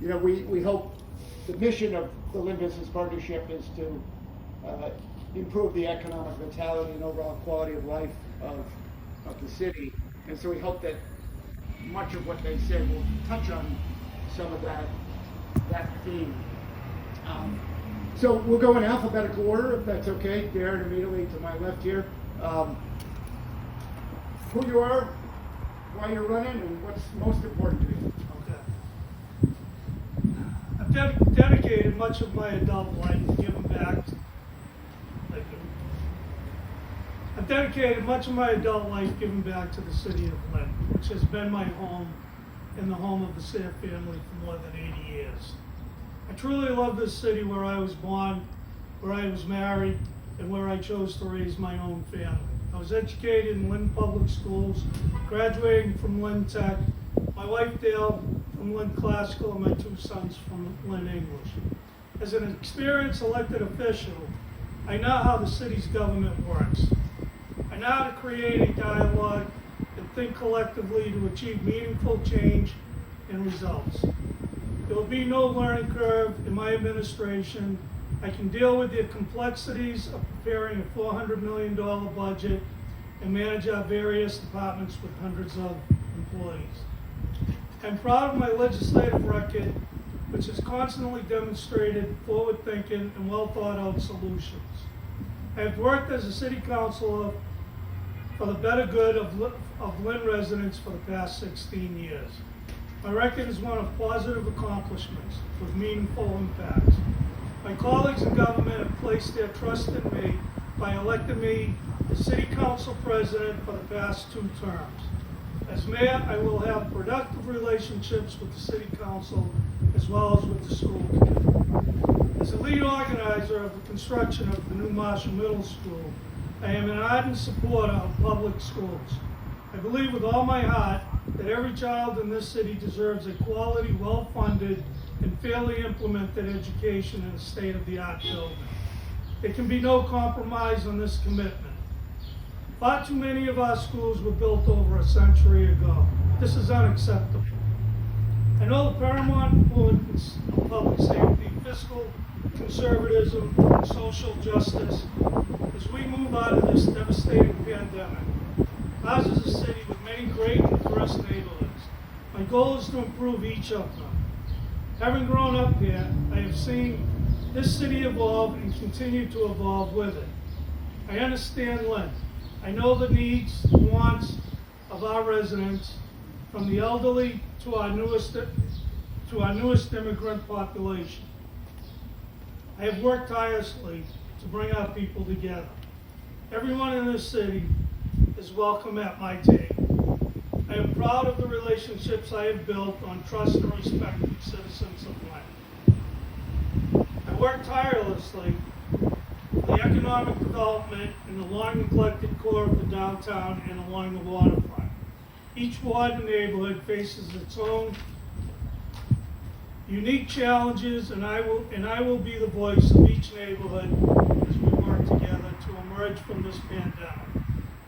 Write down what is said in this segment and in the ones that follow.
you know, we hope the mission of the Lynn Business Partnership is to improve the economic vitality and overall quality of life of the city. And so we hope that much of what they said will touch on some of that theme. So we'll go in alphabetical order, if that's okay. Darren, immediately to my left here. Who you are, why you're running, and what's most important to you. Okay. I've dedicated much of my adult life giving back. I've dedicated much of my adult life giving back to the city of Lynn, which has been my home and the home of the Sayre family for more than 80 years. I truly love this city where I was born, where I was married, and where I chose to raise my own family. I was educated in Lynn Public Schools, graduating from Lynn Tech, my wife Dale from Lynn Classical, and my 2 sons from Lynn English. As an experienced elected official, I know how the city's government works. I know how to create a dialogue and think collectively to achieve meaningful change and results. There will be no learning curve in my administration. I can deal with the complexities of preparing a $400 million budget and manage our various departments with hundreds of employees. I'm proud of my legislative record, which has constantly demonstrated forward thinking and well thought out solutions. I have worked as a city councilor for the better good of Lynn residents for the past 16 years. My record is one of positive accomplishments with meaningful impacts. My colleagues in government have placed their trust in me by electing me as City Council President for the past 2 terms. As Mayor, I will have productive relationships with the City Council as well as with the school committee. As a lead organizer of the construction of the new Marshall Middle School, I am an ardent supporter of public schools. I believe with all my heart that every child in this city deserves a quality, well-funded, and fairly implemented education in a state-of-the-art building. There can be no compromise on this commitment. Far too many of our schools were built over a century ago. This is unacceptable. I know the paramount importance of public safety, fiscal conservatism, and social justice as we move out of this devastating pandemic. Ours is a city with many great and diverse neighborhoods. My goal is to improve each of them. Having grown up here, I have seen this city evolve and continue to evolve with it. I understand Lynn. I know the needs and wants of our residents, from the elderly to our newest immigrant population. I have worked tirelessly to bring our people together. Everyone in this city is welcome at my table. I am proud of the relationships I have built on trust and respect with citizens of Lynn. I work tirelessly for the economic development in the long neglected core of the downtown and along the waterfront. Each ward and neighborhood faces its own unique challenges, and I will be the voice of each neighborhood as we work together to emerge from this pandemic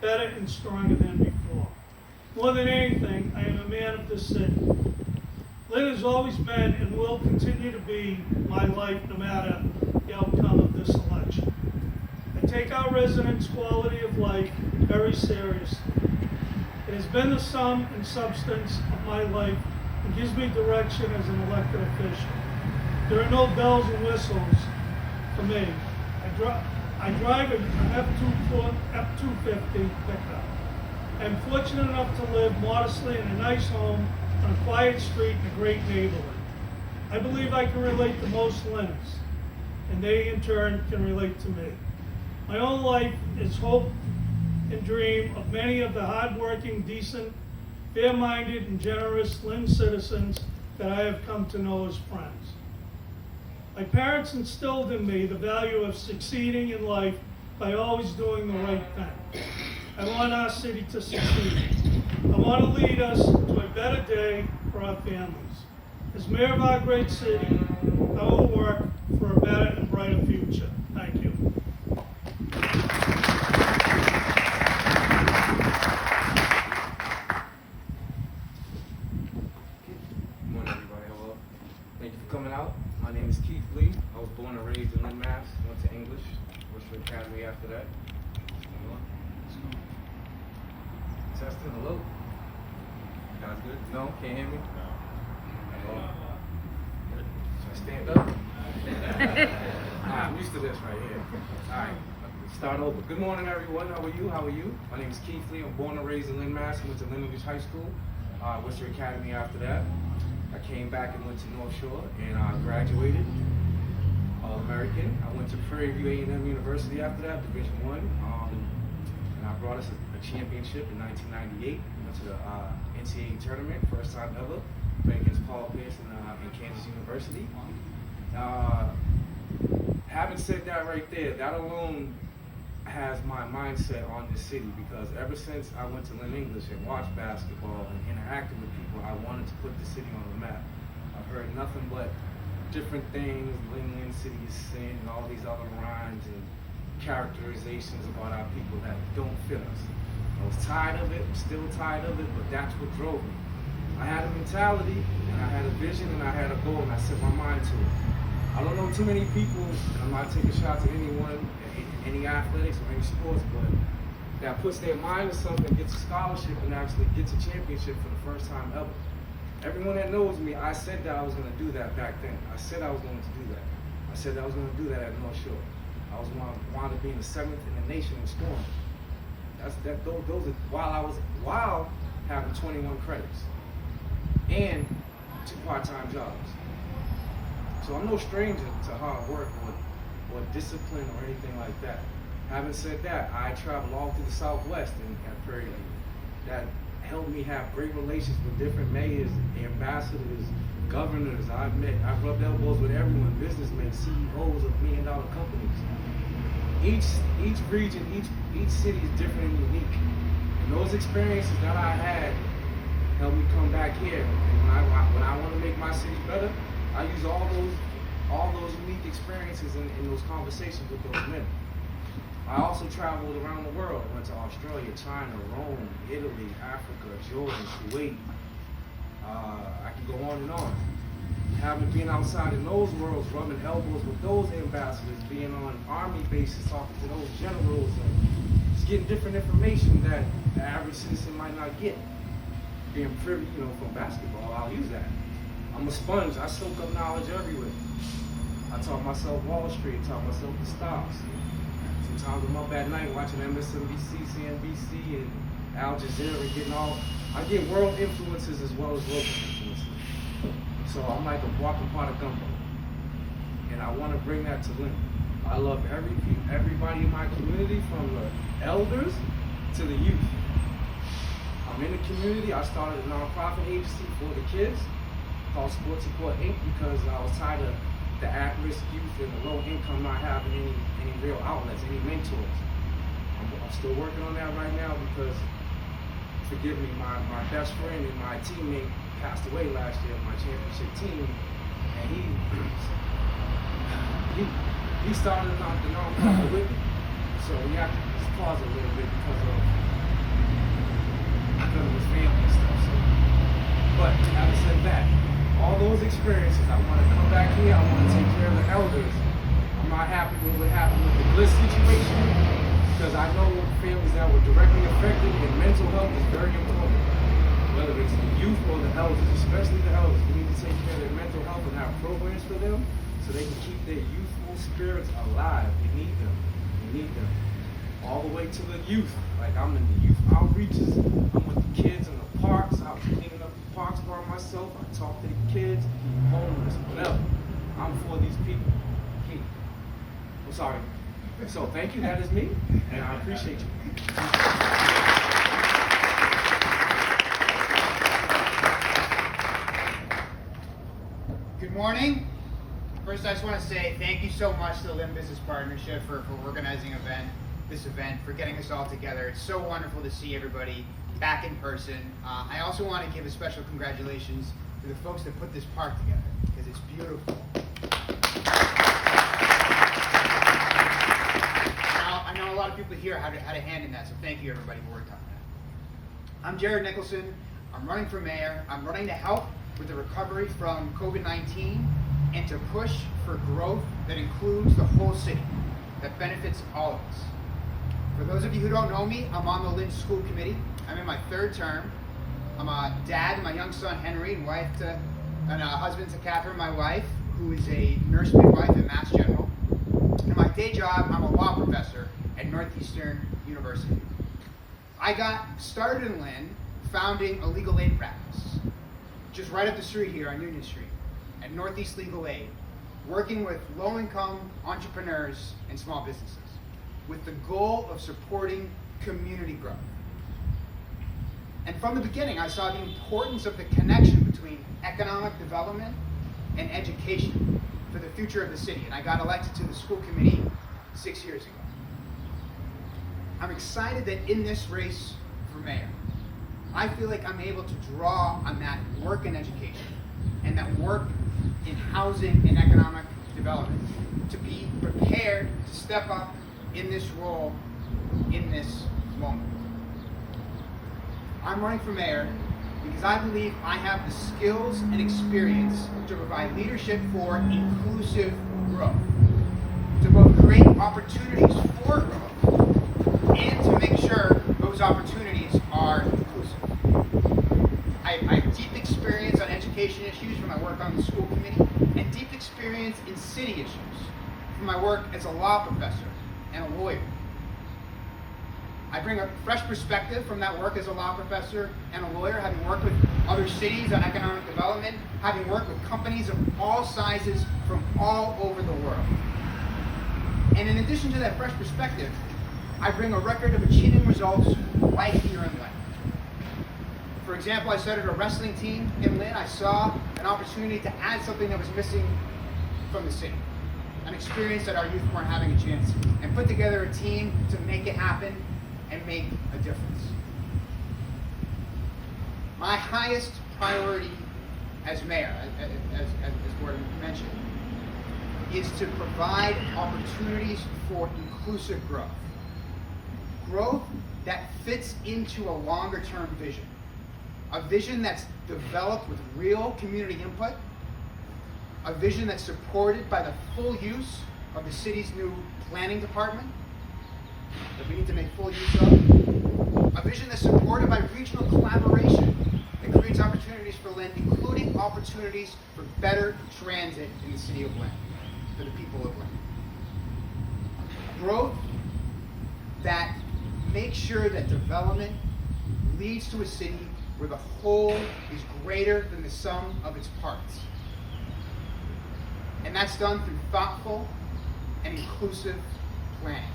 better and stronger than before. More than anything, I am a man of this city. Lynn has always been and will continue to be my life no matter the outcome of this election. I take our residents' quality of life very seriously. It has been the sum and substance of my life and gives me direction as an elected official. There are no bells and whistles for me. I drive an F-250 pickup. I'm fortunate enough to live modestly in a nice home on a quiet street in a great neighborhood. I believe I can relate to most Lynners, and they in turn can relate to me. My own life is hope and dream of many of the hardworking, decent, fair-minded, and generous Lynn citizens that I have come to know as friends. My parents instilled in me the value of succeeding in life by always doing the right thing. I want our city to succeed. I want to lead us to a better day for our families. As mayor of our great city, I will work for a better and brighter future. Thank you. Good morning, everybody. Hello. Thank coming out. My name is Keith Lee. I was born and raised in Lynn, Mass. Went to English. Went to Academy after that. Testing, hello? You guys good? No? Can't hear me? No. Should I stand up? Alright, I'm used to this right here. Alright, start over. Good morning, everyone. How are you? How are you? My name is Keith Lee. I'm born and raised in Lynn, Mass. Went to Lynn English High School. Went to Academy after that. I came back and went to North Shore and I graduated All-American. I went to Prairie View A&M University after that, Division I. And I brought us a championship in 1998. Went to the NCAA tournament, first time ever. Played against Paul Pierce in Kansas University. Having said that right there, that alone has my mindset on this city, because ever since I went to Lynn English and watched basketball and interacted with people, I wanted to put the city on the map. I've heard nothing but different things, Lynn City is sin, and all these other rhymes and characterizations about our people that don't fit us. I was tired of it, I'm still tired of it, but that's what drove me. I had a mentality, and I had a vision, and I had a goal, and I set my mind to it. I don't know too many people, and I'm not taking shots at anyone, any athletics or any sports, but that puts their mind to something, gets a scholarship, and actually gets a championship for the first time ever. Everyone that knows me, I said that I was going to do that back then. I said I was going to do that. I said I was going to do that at North Shore. I was wanted to be in the 7th in the nation in scoring. Those are while having 21 credits and 2 part-time jobs. So I'm no stranger to hard work or discipline or anything like that. Having said that, I traveled all through the Southwest at Prairie View. That helped me have great relations with different mayors, ambassadors, governors. I've rubbed elbows with everyone, businessmen, CEOs of million-dollar companies. Each region, each city is different and unique. And those experiences that I had helped me come back here. And when I want to make my city better, I use all those unique experiences in those conversations with those men. I also traveled around the world. I went to Australia, China, Rome, Italy, Africa, Jordan, Kuwait. I can go on and on. Having been outside in those worlds, rubbing elbows with those ambassadors, being on army bases, talking to those generals, and just getting different information that the average citizen might not get. Being privy, from basketball, I'll use that. I'm a sponge. I soak up knowledge everywhere. I taught myself Wall Street, taught myself the stocks. Sometimes I'm up at night watching MSNBC, CNBC, and Al Jazeera, I get world influences as well as local influences. So I'm like a walking pot of gumbo. And I want to bring that to Lynn. I love everybody in my community, from the elders to the youth. I'm in the community. I started a nonprofit agency for the kids called Sports Support Inc. because I was tired of the at-risk youth and the low income not having any real outlets, any mentors. I'm still working on that right now because, forgive me, my best friend and my teammate passed away last year on my championship team, and he started the nonprofit with me. So we have to just pause a little bit because of his family and stuff. So, but having said that, all those experiences, I want to come back here, I want to take care of the elders. I'm not happy with what happened with the Bliss situation, because I know families that were directly affected, and mental health is very important. Whether it's the youth or the elders, especially the elders, we need to take care of their mental health and have programs for them so they can keep their youthful spirits alive. We need them. We need them. All the way to the youth. Like, I'm in the youth outreaches, I'm with the kids in the parks, I was cleaning up the parks by myself, I talk to the kids, homeless, whatever. I'm for these people. I'm sorry. So thank you, that is me, and I appreciate you. Good morning. First, I just want to say thank you so much to the Lynn Business Partnership for organizing this event, for getting us all together. It's so wonderful to see everybody back in person. I also want to give a special congratulations to the folks that put this park together, because it's beautiful. I know a lot of people here had a hand in that, so thank you everybody who worked on that. I'm Jared Nicholson. I'm running for mayor. I'm running to help with the recovery from COVID-19. and to push for growth that includes the whole city, that benefits all of us. For those of you who don't know me, I'm on the Lynn School Committee. I'm in my 3rd term. I'm a dad to my young son Henry and a husband to Catherine, my wife, who is a nurse midwife at Mass General. In my day job, I'm a law professor at Northeastern University. I got started in Lynn founding a legal aid practice, just right up the street here on Union Street, at Northeast Legal Aid, working with low-income entrepreneurs and small businesses, with the goal of supporting community growth. And from the beginning, I saw the importance of the connection between economic development and education for the future of the city, and I got elected to the school committee 6 years ago. I'm excited that in this race for mayor, I feel like I'm able to draw on that work in education and that work in housing and economic development to be prepared to step up in this role in this moment. I'm running for mayor because I believe I have the skills and experience to provide leadership for inclusive growth, to both create opportunities for growth and to make sure those opportunities are inclusive. I have deep experience on education issues from my work on the school committee and deep experience in city issues from my work as a law professor and a lawyer. I bring a fresh perspective from that work as a law professor and a lawyer, having worked with other cities on economic development, having worked with companies of all sizes from all over the world. And in addition to that fresh perspective, I bring a record of achieving results right here in Lynn. For example, I started a wrestling team in Lynn. I saw an opportunity to add something that was missing from the city, an experience that our youth weren't having a chance, and put together a team to make it happen and make a difference. My highest priority as mayor, as Gordon mentioned, is to provide opportunities for inclusive growth. Growth that fits into a longer-term vision. A vision that's developed with real community input. A vision that's supported by the full use of the city's new planning department that we need to make full use of. A vision that's supported by regional collaboration that creates opportunities for Lynn, including opportunities for better transit in the city of Lynn, for the people of Lynn. Growth that makes sure that development leads to a city where the whole is greater than the sum of its parts. And that's done through thoughtful and inclusive planning.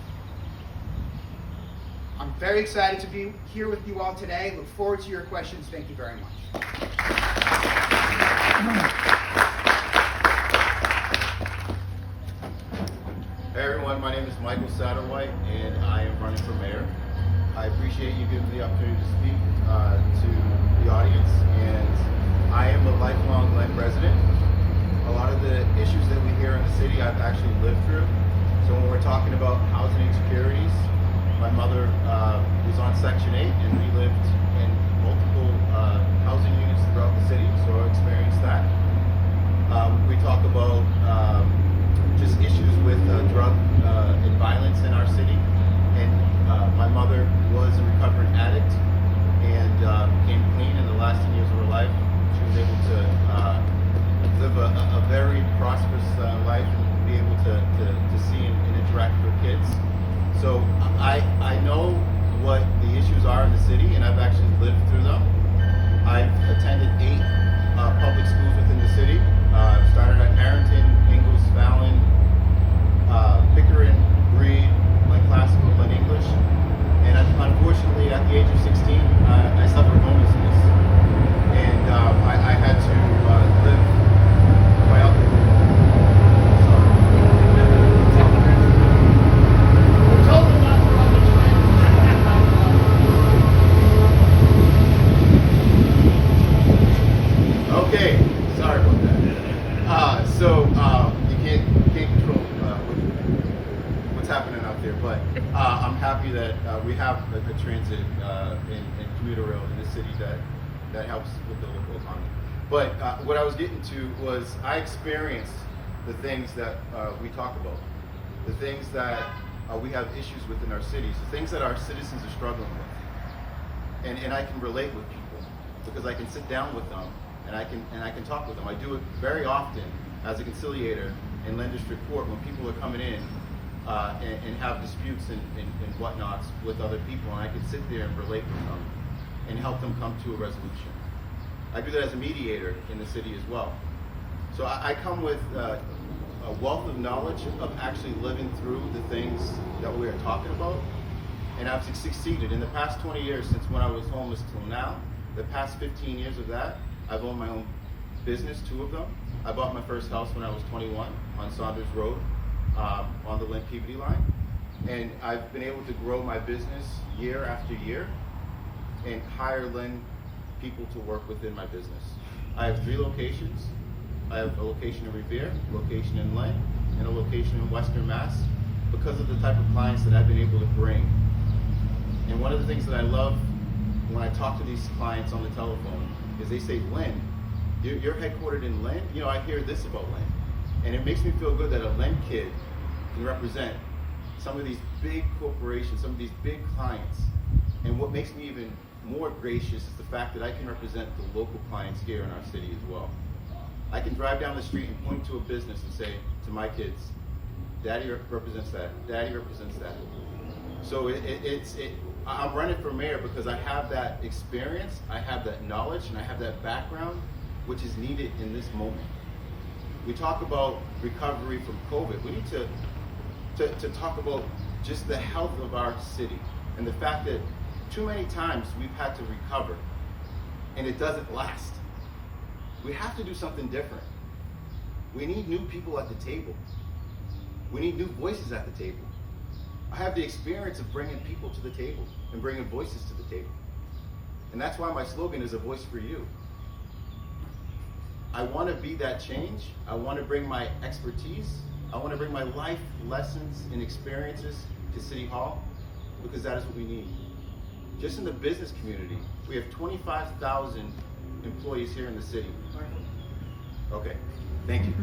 I'm very excited to be here with you all today. Look forward to your questions. Thank you very much. Hey everyone, my name is Michael Satterwhite and I am running for mayor. I appreciate you giving me the opportunity to speak to the audience, and I am a lifelong Lynn resident. A lot of the issues that we hear in the city I've actually lived through. So when we're talking about housing insecurities, my mother was on Section 8 and we lived in multiple housing units throughout the city, so I experienced that. We talk about just issues with drug and violence in our city, and my mother was a recovering addict and became clean in the last 10 years of her life. She was able to live a very prosperous life and be able to see and interact with her kids. So I know what the issues are in the city, and I've actually lived through them. I've attended 8 public schools within the city. Started at Harrington, Ingalls, Fallon, Pickering, Breed, Lynn Classical, Lynn English. And unfortunately, at the age of 16, I suffered homelessness. And I had to live quite out there. Okay, sorry about that. So you can't control what's happening out there, but I'm happy that we have a transit and commuter rail in the city that helps with the local economy. But what I was getting to was I experienced the things that we talk about, the things that we have issues with in our cities, the things that our citizens are struggling with. And I can relate with people because I can sit down with them and I can talk with them. I do it very often as a conciliator in Lynn District Court when people are coming in and have disputes and whatnots with other people, and I can sit there and relate with them and help them come to a resolution. I do that as a mediator in the city as well. So I come with a wealth of knowledge of actually living through the things that we are talking about, and I've succeeded. In the past 20 years, since when I was homeless till now, the past 15 years of that, I've owned my own business, 2 of them. I bought my first house when I was 21 on Saunders Road, on the Lynn Peabody line. And I've been able to grow my business year after year and hire Lynn people to work within my business. I have 3 locations. I have a location in Revere, a location in Lynn, and a location in Western Mass because of the type of clients that I've been able to bring. And one of the things that I love when I talk to these clients on the telephone is they say, Lynn, you're headquartered in Lynn? You know, I hear this about Lynn. And it makes me feel good that a Lynn kid can represent some of these big corporations, some of these big clients. And what makes me even more gracious is the fact that I can represent the local clients here in our city as well. I can drive down the street and point to a business and say to my kids, Daddy represents that, Daddy represents that. So I'm running for mayor because I have that experience, I have that knowledge, and I have that background, which is needed in this moment. We talk about recovery from COVID. We need to talk about just the health of our city and the fact that too many times we've had to recover and it doesn't last. We have to do something different. We need new people at the table. We need new voices at the table. I have the experience of bringing people to the table and bringing voices to the table. And that's why my slogan is a voice for you. I want to be that change. I want to bring my expertise. I want to bring my life lessons and experiences to City Hall because that is what we need. Just in the business community, we have 25,000 employees here in the city. Okay, thank you.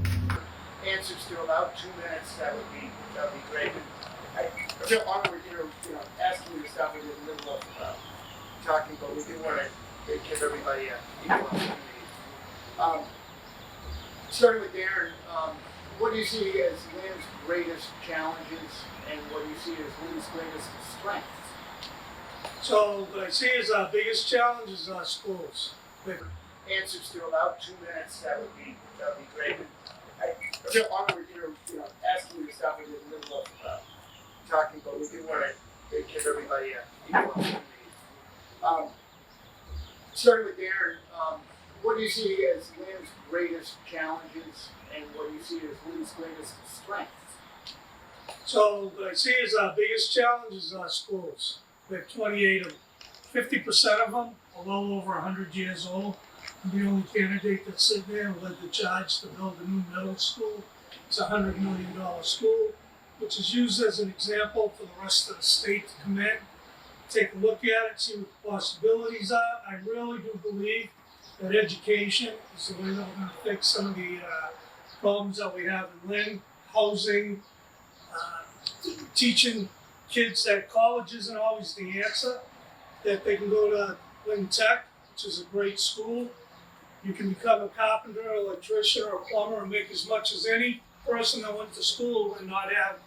Answers to about 2 minutes, that would be great. I feel honored here, asking you to stop in the middle of talking, but we do want to give everybody an equal opportunity. Starting with Darren, what do you see as Lynn's greatest challenges, and what do you see as Lynn's greatest strengths? So what I see as our biggest challenge is our schools. Answers to about 2 minutes, that would be great. I feel honored here, asking you to stop in the middle of talking, but we do want to give everybody an equal opportunity. Starting with Darren, what do you see as Lynn's greatest challenges, and what do you see as Lynn's greatest strengths? So what I see as our biggest challenge is our schools. We have 28 of them. 50% of them are well over 100 years old. I'm the only candidate that's sitting there and led the charge to build a new middle school. It's a $100 million school, which is used as an example for the rest of the state to come in, take a look at it, see what the possibilities are. I really do believe that education is the way that we're going to fix some of the problems that we have in Lynn, housing, teaching kids that college isn't always the answer, that they can go to Lynn Tech, which is a great school. You can become a carpenter, electrician, or a plumber and make as much as any person that went to school and not have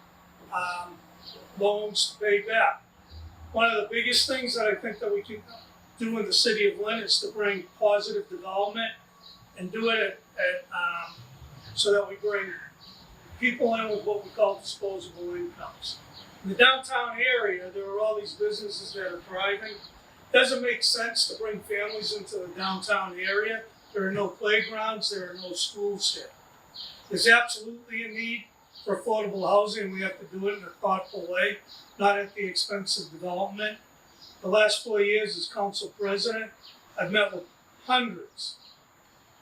loans to pay back. One of the biggest things that I think that we can do in the city of Lynn is to bring positive development and do it so that we bring people in with what we call disposable incomes. In the downtown area, there are all these businesses that are thriving. It doesn't make sense to bring families into the downtown area. There are no playgrounds, there are no schools here. There's absolutely a need for affordable housing. We have to do it in a thoughtful way, not at the expense of development. The last 4 years as council president, I've met with hundreds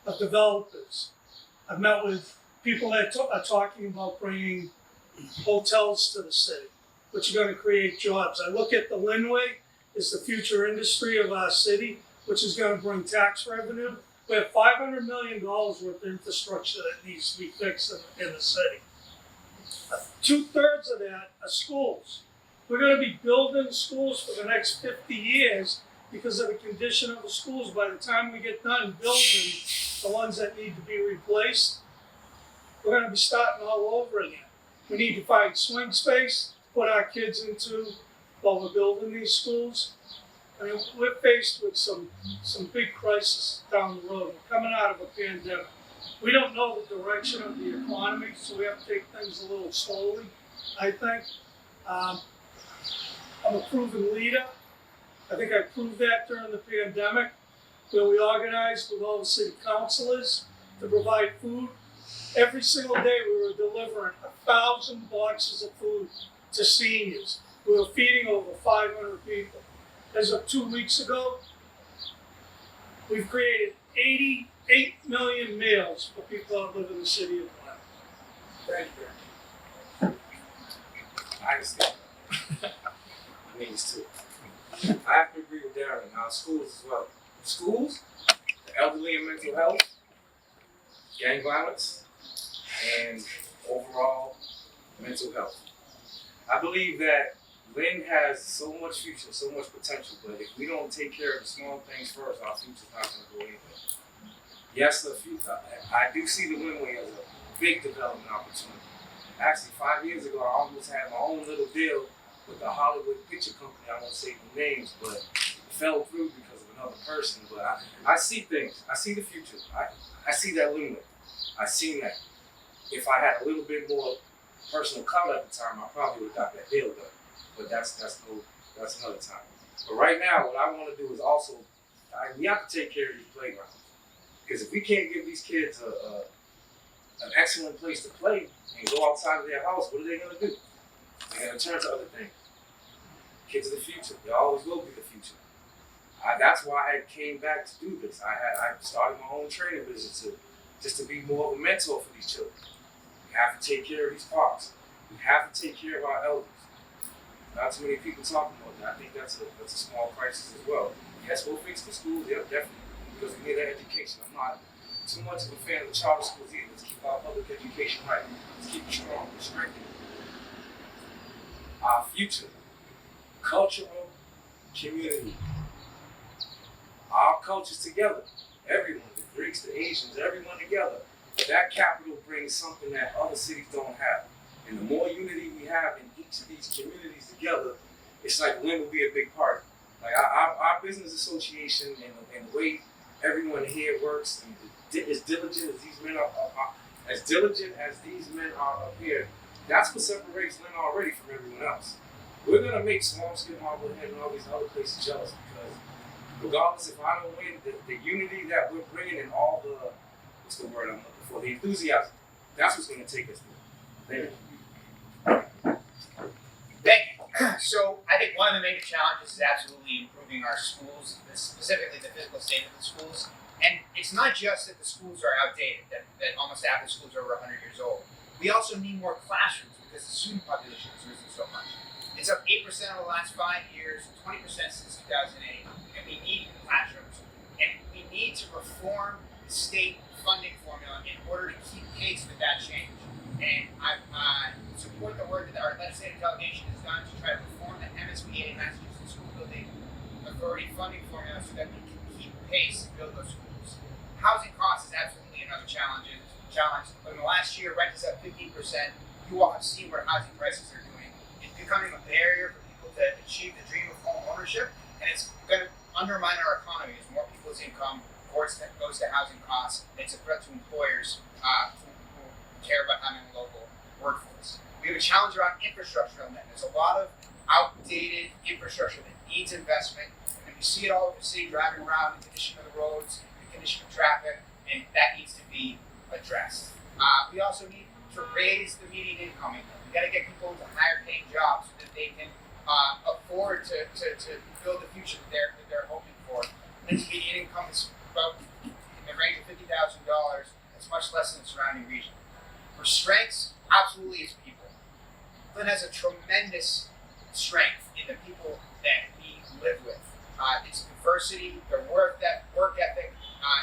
of developers. I've met with people that are talking about bringing hotels to the city, which are going to create jobs. I look at the Lynnway as the future industry of our city, which is going to bring tax revenue, We have $500 million worth of infrastructure that needs to be fixed in the city. 2/3 of that are schools. We're going to be building schools for the next 50 years because of the condition of the schools. By the time we get done building the ones that need to be replaced, we're going to be starting all over again. We need to find swing space to put our kids into while we're building these schools. I mean, we're faced with some big crises down the road. We're coming out of a pandemic. We don't know the direction of the economy, so we have to take things a little slowly, I think. I'm a proven leader. I think I proved that during the pandemic, where we organized with all the city councilors to provide food. Every single day we were delivering 1,000 boxes of food to seniors. We were feeding over 500 people. As of 2 weeks ago, we've created 88 million meals for people that live in the city of Lynn. Thank you. I understand. Needs to. I have to agree with Darren. Now, schools as well. Schools, the elderly and mental health, gang violence, and overall mental health. I believe that Lynn has so much future, so much potential, but if we don't take care of the small things first, our future's not going to go anywhere. Yes, the future. I do see the Linway as a big development opportunity. Actually, 5 years ago, I almost had my own little deal with the Hollywood picture company. I won't say the names, but it fell through because of another person. But I see things. I see the future. I see that Linway. I seen that. If I had a little bit more personal clout at the time, I probably would have got that deal done. But that's another time. But right now, what I want to do is also, we have to take care of these playgrounds. Because if we can't give these kids an excellent place to play and go outside of their house, what are they going to do? They're going to turn to other things. Kids are the future. They always will be the future. That's why I came back to do this. I started my own training business just to be more of a mentor for these children. We have to take care of these parks. We have to take care of our elders. Not too many people talking about that. I think that's a small crisis as well. Yes, we'll fix the schools. Yeah, definitely. Because we need that education. I'm not too much of a fan of the charter schools either. Let's keep our public education right. Let's keep it strong and strengthened. Our future, cultural community. Our cultures together. Everyone, the Greeks, the Asians, everyone together. That capital brings something that other cities don't have. And the more unity we have in each of these communities together, it's like Lynn will be a big part. Like our business association and the way everyone here works, and as diligent as these men are up here, that's what separates Lynn already from everyone else. We're gonna make Swampscott, Marblehead, and all these other places jealous because regardless if I don't win, the unity that we're bringing and all the, what's the word I'm looking for, the enthusiasm, that's what's gonna take us there. Thank you. Thank you. So I think one of the major challenges is absolutely improving our schools, specifically the physical state of the schools. And it's not just that the schools are outdated, that almost half the schools are over 100 years old. We also need more classrooms because the student population has risen so much. It's up 8% over the last 5 years, 20% since 2008. And we need classrooms. And we need to reform the state funding formula in order to keep pace with that change. And I support the work that our legislative delegation has done to try to reform the MSBA, Massachusetts School Building Authority funding formula so that we can keep pace and build those schools. Housing costs is absolutely another challenge. In the last year, rent is up 15%. You all have seen what housing prices are doing. It's becoming a barrier for people to achieve the dream of home ownership, and it's going to undermine our economy as more people's income goes to housing costs. And it's a threat to employers who care about having a local workforce. We have a challenge around infrastructure on that. There's a lot of outdated infrastructure that needs investment, and we see it all over the city driving around, the condition of the roads, the condition of traffic, and that needs to be addressed. We also need to raise the median income. We got to get people into higher paying jobs so that they can afford to build the future that they're hoping for. And this median income is about in the range of $50,000. That's much less than the surrounding region. For strengths, absolutely it's people. Lynn has a tremendous strength in the people that we live with. It's diversity, their work ethic.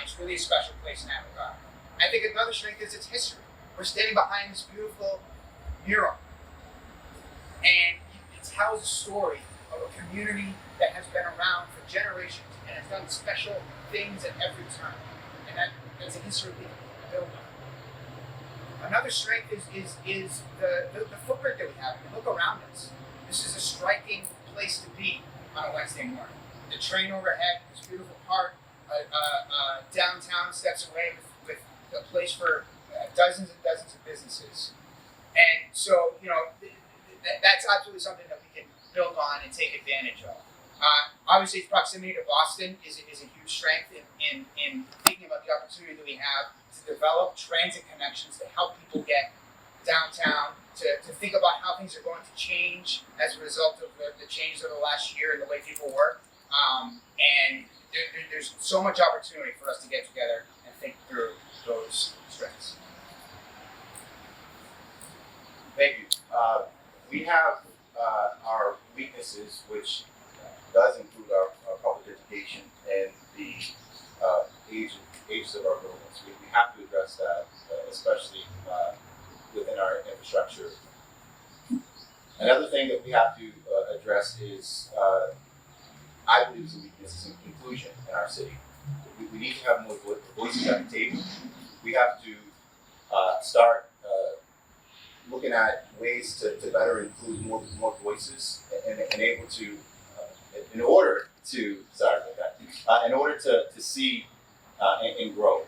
It's really really a special place in that regard. I think another strength is its history. We're standing behind this beautiful mural, and it tells a story of a community that has been around for generations and has done special things at every turn, and that's a history we can build on. Another strength is the footprint that we have. I mean, look around us. This is a striking place to be on a Wednesday morning. The train overhead, this beautiful park, downtown steps away with a place for dozens and dozens of businesses. And so, that's absolutely something that we can build on and take advantage of. Obviously, its proximity to Boston is a huge strength in thinking about the opportunity that we have to develop transit connections to help people get downtown, to think about how things are going to change as a result of the changes of the last year and the way people work. And there's so much opportunity for us to get together and think through those strengths. Thank you. We have our weaknesses, which does include our public education and the ages of our buildings. We have to address that, especially within our infrastructure. Another thing that we have to address is, I believe, is a weakness is inclusion in our city. We need to have more voices at the table. We have to start looking at ways to better include more voices and able to, in order to see and grow.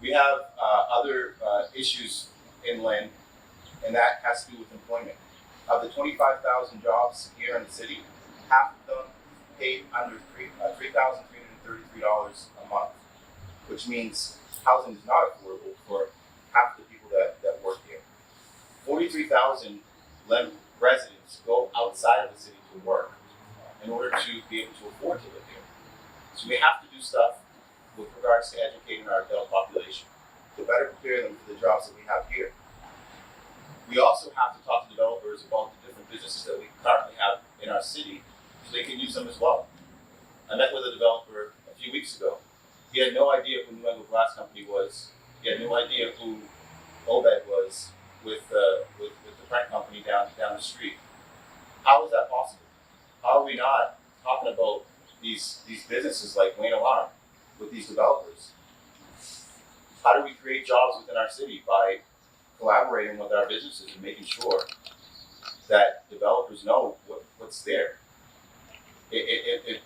We have other issues in Lynn, and that has to do with employment. Of the 25,000 jobs here in the city, half of them paid under $3,333 a month, which means housing is not affordable for half the people that work here. 43,000 Lynn residents go outside of the city to work in order to be able to afford to live here. So we have to do stuff with regards to educating our adult population to better prepare them for the jobs that we have here. We also have to talk to developers about the different businesses that we currently have in our city so they can use them as well. I met with a developer a few weeks ago. He had no idea who New England Glass Company was. He had no idea who Obed was with the print company down the street. How is that possible? How are we not talking about these businesses like Wayne Alarm with these developers? How do we create jobs within our city by collaborating with our businesses and making sure that developers know what's there? It's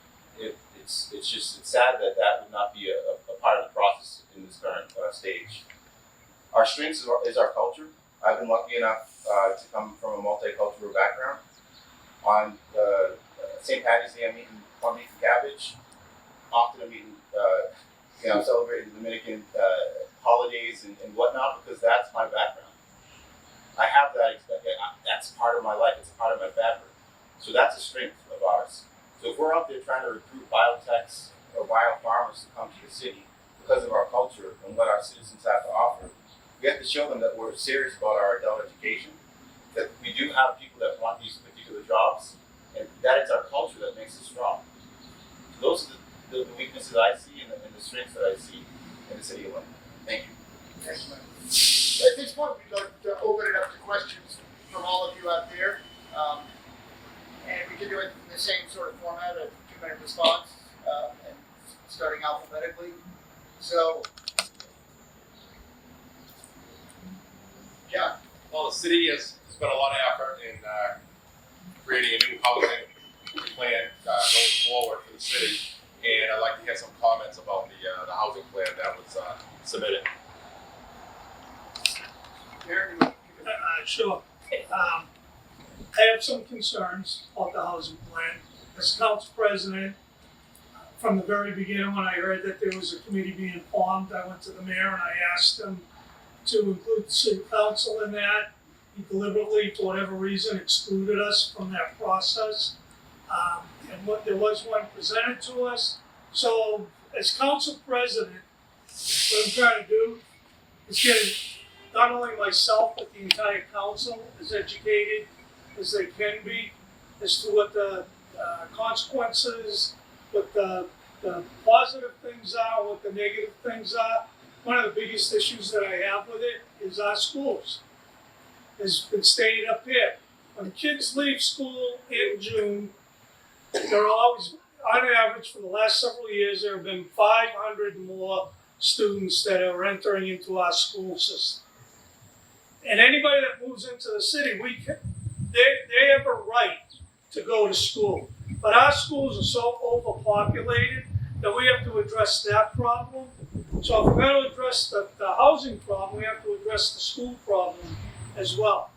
sad that would not be a part of the process in this current stage. Our strengths is our culture. I've been lucky enough to come from a multicultural background. On St. Patty's Day, I'm eating corned beef and cabbage. Often I'm eating, celebrating Dominican holidays and whatnot because that's my background. I have that. That's part of my life. It's a part of my fabric. So that's a strength of ours. So if we're out there trying to recruit biotechs or biofarmers to come to the city because of our culture and what our citizens have to offer, we have to show them that we're serious about our adult education, that we do have people that want these particular jobs, and that it's our culture that makes us strong. So those are the weaknesses I see and the strengths that I see in the city of Lynn. Thank you. Excellent. At this point, we'd like to open it up to questions from all of you out there. And we can do it in the same sort of format, a 2-minute response, and starting alphabetically. So, John. Well, the city has spent a lot of effort in creating a new housing plan going forward for the city, and I'd like to hear some comments about the housing plan that was submitted. Sure. I have some concerns about the housing plan. As council president, from the very beginning when I heard that there was a committee being formed, I went to the mayor and I asked him to include the city council in that. He deliberately, for whatever reason, excluded us from that process. And there was one presented to us. So as council president, what I'm trying to do is get not only myself, but the entire council as educated as they can be as to what the consequences, what the positive things things are, what the negative things are. One of the biggest issues that I have with it is our schools. Has been stated up here. When kids leave school in June, there are always, on average, for the last several years, there have been 500 more students that are entering into our school system. And anybody that moves into the city, they have a right to go to school. But our schools are so overpopulated that we have to address that problem. So if we're going to address the housing problem, we have to address the school problem as well.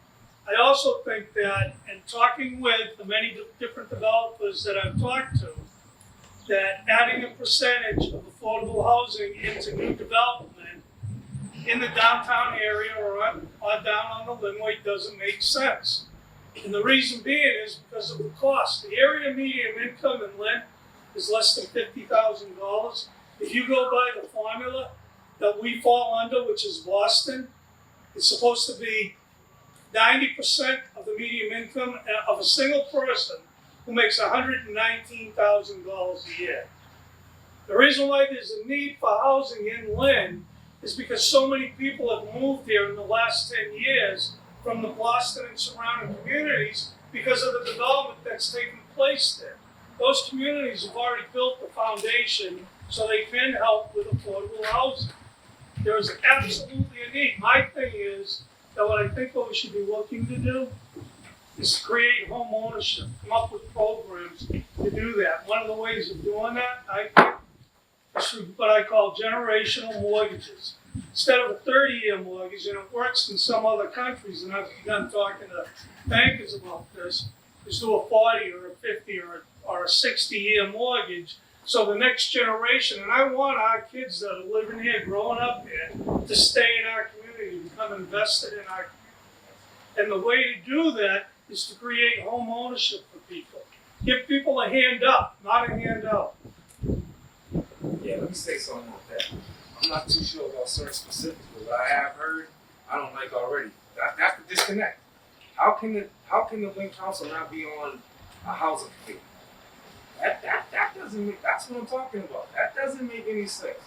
I also think that, in talking with the many different developers that I've talked to, that adding a percentage of affordable housing into new development in the downtown area or down on the Linway doesn't make sense. And the reason being is because of the cost. The area median income in Lynn is less than $50,000. If you go by the formula that we fall under, which is Boston, it's supposed to be 90% of the median income of a single person who makes $119,000 a year. The reason why there's a need for housing in Lynn is because so many people have moved here in the last 10 years from the Boston and surrounding communities because of the development that's taken place there. Those communities have already built the foundation so they can help with affordable housing. There is absolutely a need. My thing is that what we should be looking to do is create home ownership, come up with programs to do that. One of the ways of doing that, I think, is through what I call generational mortgages. Instead of a 30-year mortgage, and it works in some other countries, and I've begun talking to bankers about this, is do a 40 or a 50 or a 60-year mortgage. So the next generation, and I want our kids that are living here, growing up here, to stay in our community, become invested in our community. And the way to do that is to create home ownership for people. Give people a hand up, not a handout. Yeah, let me say something about that. I'm not too sure about certain specifics, but what I have heard, I don't like already. That's the disconnect. How can the Lynn Council not be on a housing committee? That doesn't make, that's what I'm talking about. That doesn't make any sense.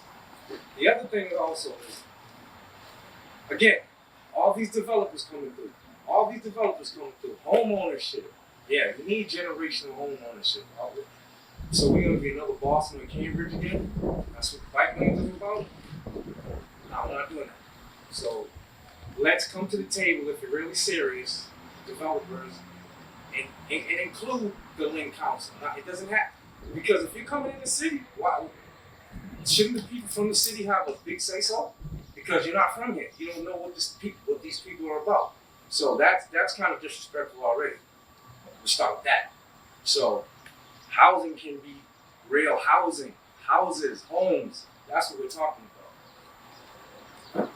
The other thing also is, again, all these developers coming through, home ownership. Yeah, we need generational home ownership. So we're gonna be another Boston and Cambridge again? That's what the bike lanes is about? No, we're not doing that. So let's come to the table if you're really serious, developers, and include the Lynn Council. Now, it doesn't have to. Because if you're coming in the city, why shouldn't the people from the city have a big say-so? Because you're not from here. You don't know what these people are about. So that's kind of disrespectful already. We'll start with that. So housing can be real housing, houses, homes. That's what we're talking about.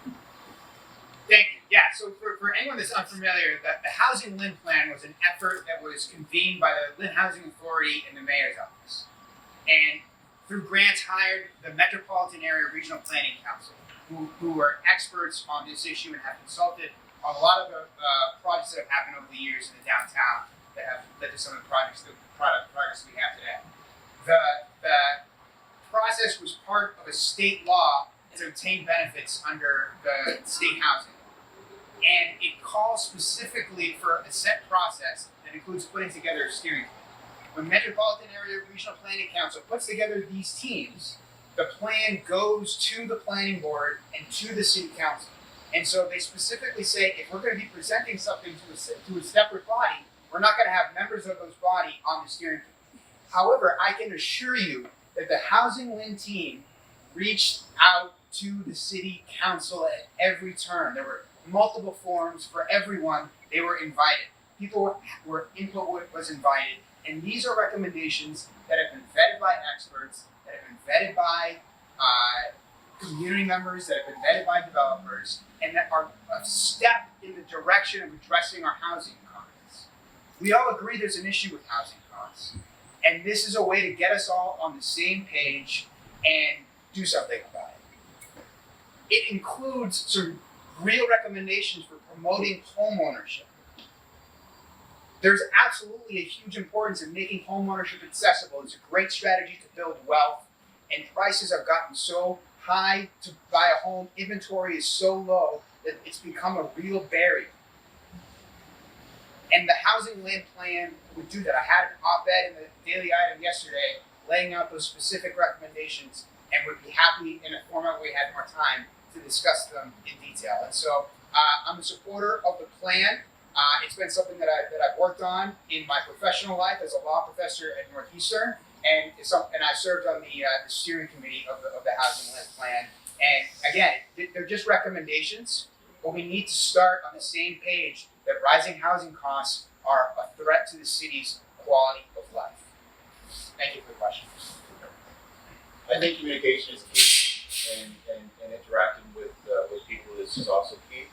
Thank you. Yeah, so for anyone that's unfamiliar, the Housing Lynn Plan was an effort that was convened by the Lynn Housing Authority and the Mayor's office. And through grants hired the Metropolitan Area Regional Planning Council, who are experts on this issue and have consulted on a lot of the projects that have happened over the years in the downtown that have led to some of the progress we have today. The process was part of a state law to obtain benefits under the state housing. And it calls specifically for a set process that includes putting together a steering committee. When Metropolitan Area Regional Planning Council puts together these teams, the plan goes to the planning board and to the city council. And so they specifically say, if we're going to be presenting something to a separate body, we're not going to have members of those body on the steering committee. However, I can assure you that the Housing Lynn team reached out to the city council at every turn. There were multiple forums for everyone. They were invited. Input was invited. And these are recommendations that have been vetted by experts, that have been vetted by community members, that have been vetted by developers, and that are a step in the direction of addressing our housing costs. We all agree there's an issue with housing costs. And this is a way to get us all on the same page and do something about it. It includes some real recommendations for promoting home ownership. There's absolutely a huge importance in making home ownership accessible. It's a great strategy to build wealth and prices have gotten so high to buy a home, inventory is so low that it's become a real barrier. And the housing land plan would do that. I had an op-ed in the Daily Item yesterday laying out those specific recommendations, and would be happy in a format where we had more time to discuss them in detail. And so I'm a supporter of the plan. It's been something that I've worked on in my professional life as a law professor at Northeastern, and I served on the steering committee of the housing land plan. And again, they're just recommendations, but we need to start on the same page that rising housing costs are a threat to the city's quality of life. Thank you for the question. I think communication is key, and interacting with people is also key.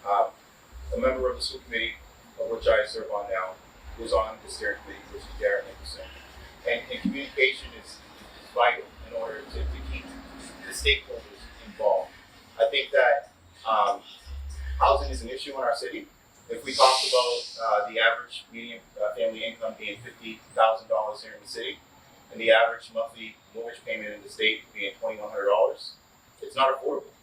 A member of the school committee, of which I serve on now, was on the steering committee, which is Nicholson. And communication is vital in order to keep the stakeholders involved. I think that housing is an issue in our city. If we talked about the average median family income being $50,000 here in the city, and the average monthly mortgage payment in the state being $2,100, it's not affordable.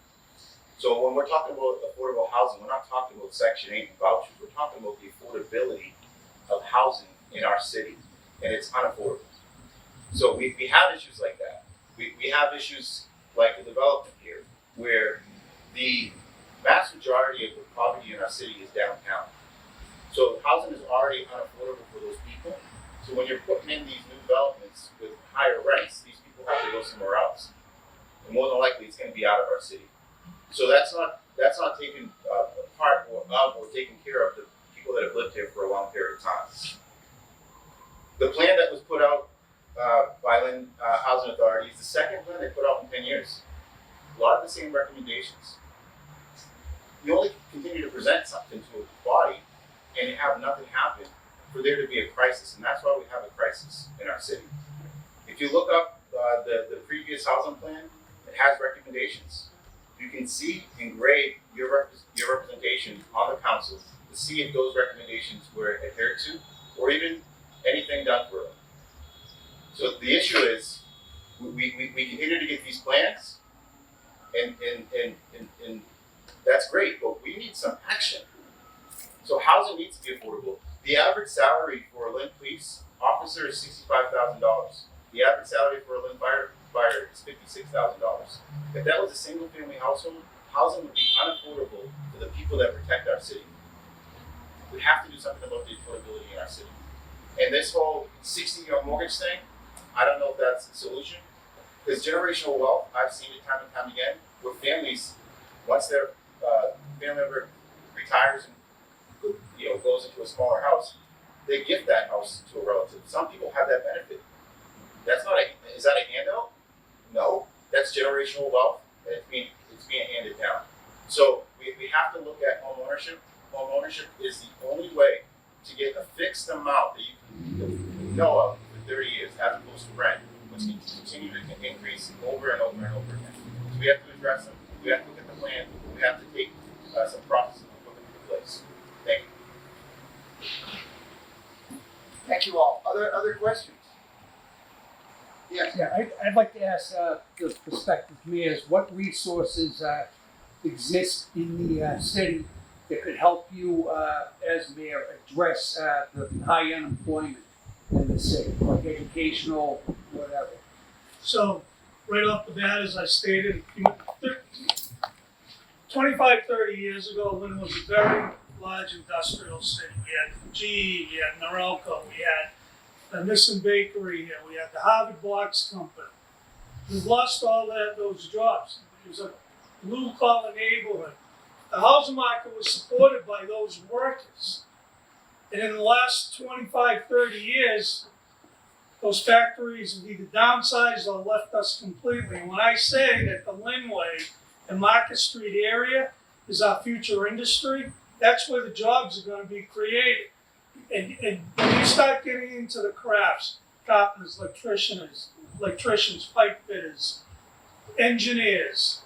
So when we're talking about affordable housing, we're not talking about Section 8 and vouchers. We're talking about the affordability of housing in our city, and it's unaffordable. So we have issues like that. We have issues like the development here, where the vast majority of the poverty in our city is downtown. So housing is already unaffordable for those people. So when you're putting in these new developments with higher rents, these people have to go somewhere else. And more than likely, it's going to be out of our city. So that's not taken part or taken care of the people that have lived here for a long period of time. The plan that was put out by Lynn Housing Authority is the second plan they put out in 10 years. A lot of the same recommendations. You only continue to present something to a body and you have nothing happen for there to be a crisis, and that's why we have a crisis in our city. If you look up the previous housing plan, it has recommendations. You can see and grade your representation on the council to see if those recommendations were adhered to, or even anything done for them. So the issue is, we continue to get these plans, and that's great, but we need some action. So housing needs to be affordable. The average salary for a Lynn police officer is $65,000. The average salary for a Lynn firefighter is $56,000. If that was a single family household, housing would be unaffordable for the people that protect our city. We have to do something about the affordability in our city. And this whole 60-year mortgage thing, I don't know if that's the solution. Because generational wealth, I've seen it time and time again, where families, once their family member retires and goes into a smaller house, they give that house to a relative. Some people have that benefit. Is that a handout? No, that's generational wealth, and it's being handed down. So we have to look at home ownership. Home ownership is the only way to get a fixed amount that you can know of for 30 years, as opposed to rent, which can continue to increase over and over and over again. So we have to address them. We have to look at the plan. We have to take some processes and put them into place. Thank you. Thank you all. Other questions? Yes. Yeah, I'd like to ask the prospective mayors what resources exist in the city that could help you as mayor address the high unemployment in the city, like educational, whatever. So, right off the bat, as I stated, 25, 30 years ago, Lynn was a very large industrial city. We had GE, we had Norelco, we had the Nicholson Bakery here, we had the Harvard Box Company. We've lost all those jobs. It was a blue-collar neighborhood. The housing market was supported by those workers. And in the last 25, 30 years, those factories have either downsized or left us completely. And when I say that the Linway and Market Street area is our future industry, that's where the jobs are going to be created. And when you start getting into the crafts, carpenters, electricians, pipe fitters, engineers,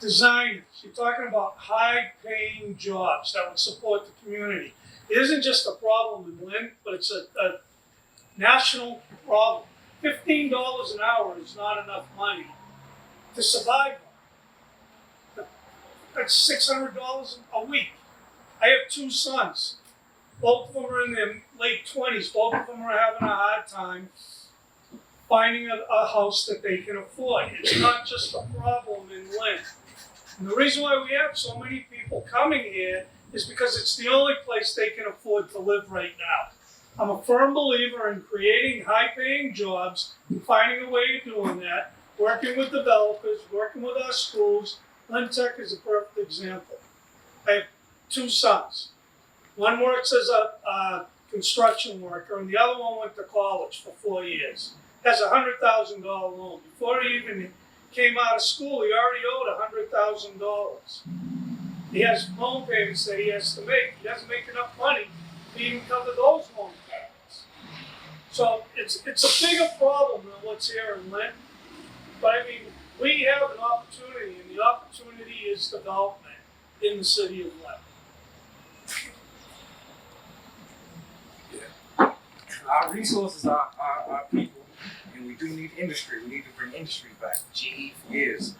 designers, you're talking about high-paying jobs that would support the community. It isn't just a problem in Lynn, but it's a national problem. $15 an hour is not enough money to survive on. That's $600 a week. I have 2 sons. Both of them are in their late 20s. Both of them are having a hard time finding a house that they can afford. It's not just a problem in Lynn. And the reason why we have so many people coming here is because it's the only place they can afford to live right now. I'm a firm believer in creating high-paying jobs and finding a way of doing that, working with developers, working with our schools. Lynn Tech is a perfect example. I have 2 sons. One works as a construction worker, and the other one went to college for 4 years. Has a $100,000 loan. Before he even came out of school, he already owed $100,000. He has loan payments that he has to make. He doesn't make enough money to even cover those loan payments. So it's a bigger problem than what's here in Lynn. But I mean, we have an opportunity, and the opportunity is development in the city of Lynn. Our resources are our people, and we do need industry. We need to bring industry back. GE for years.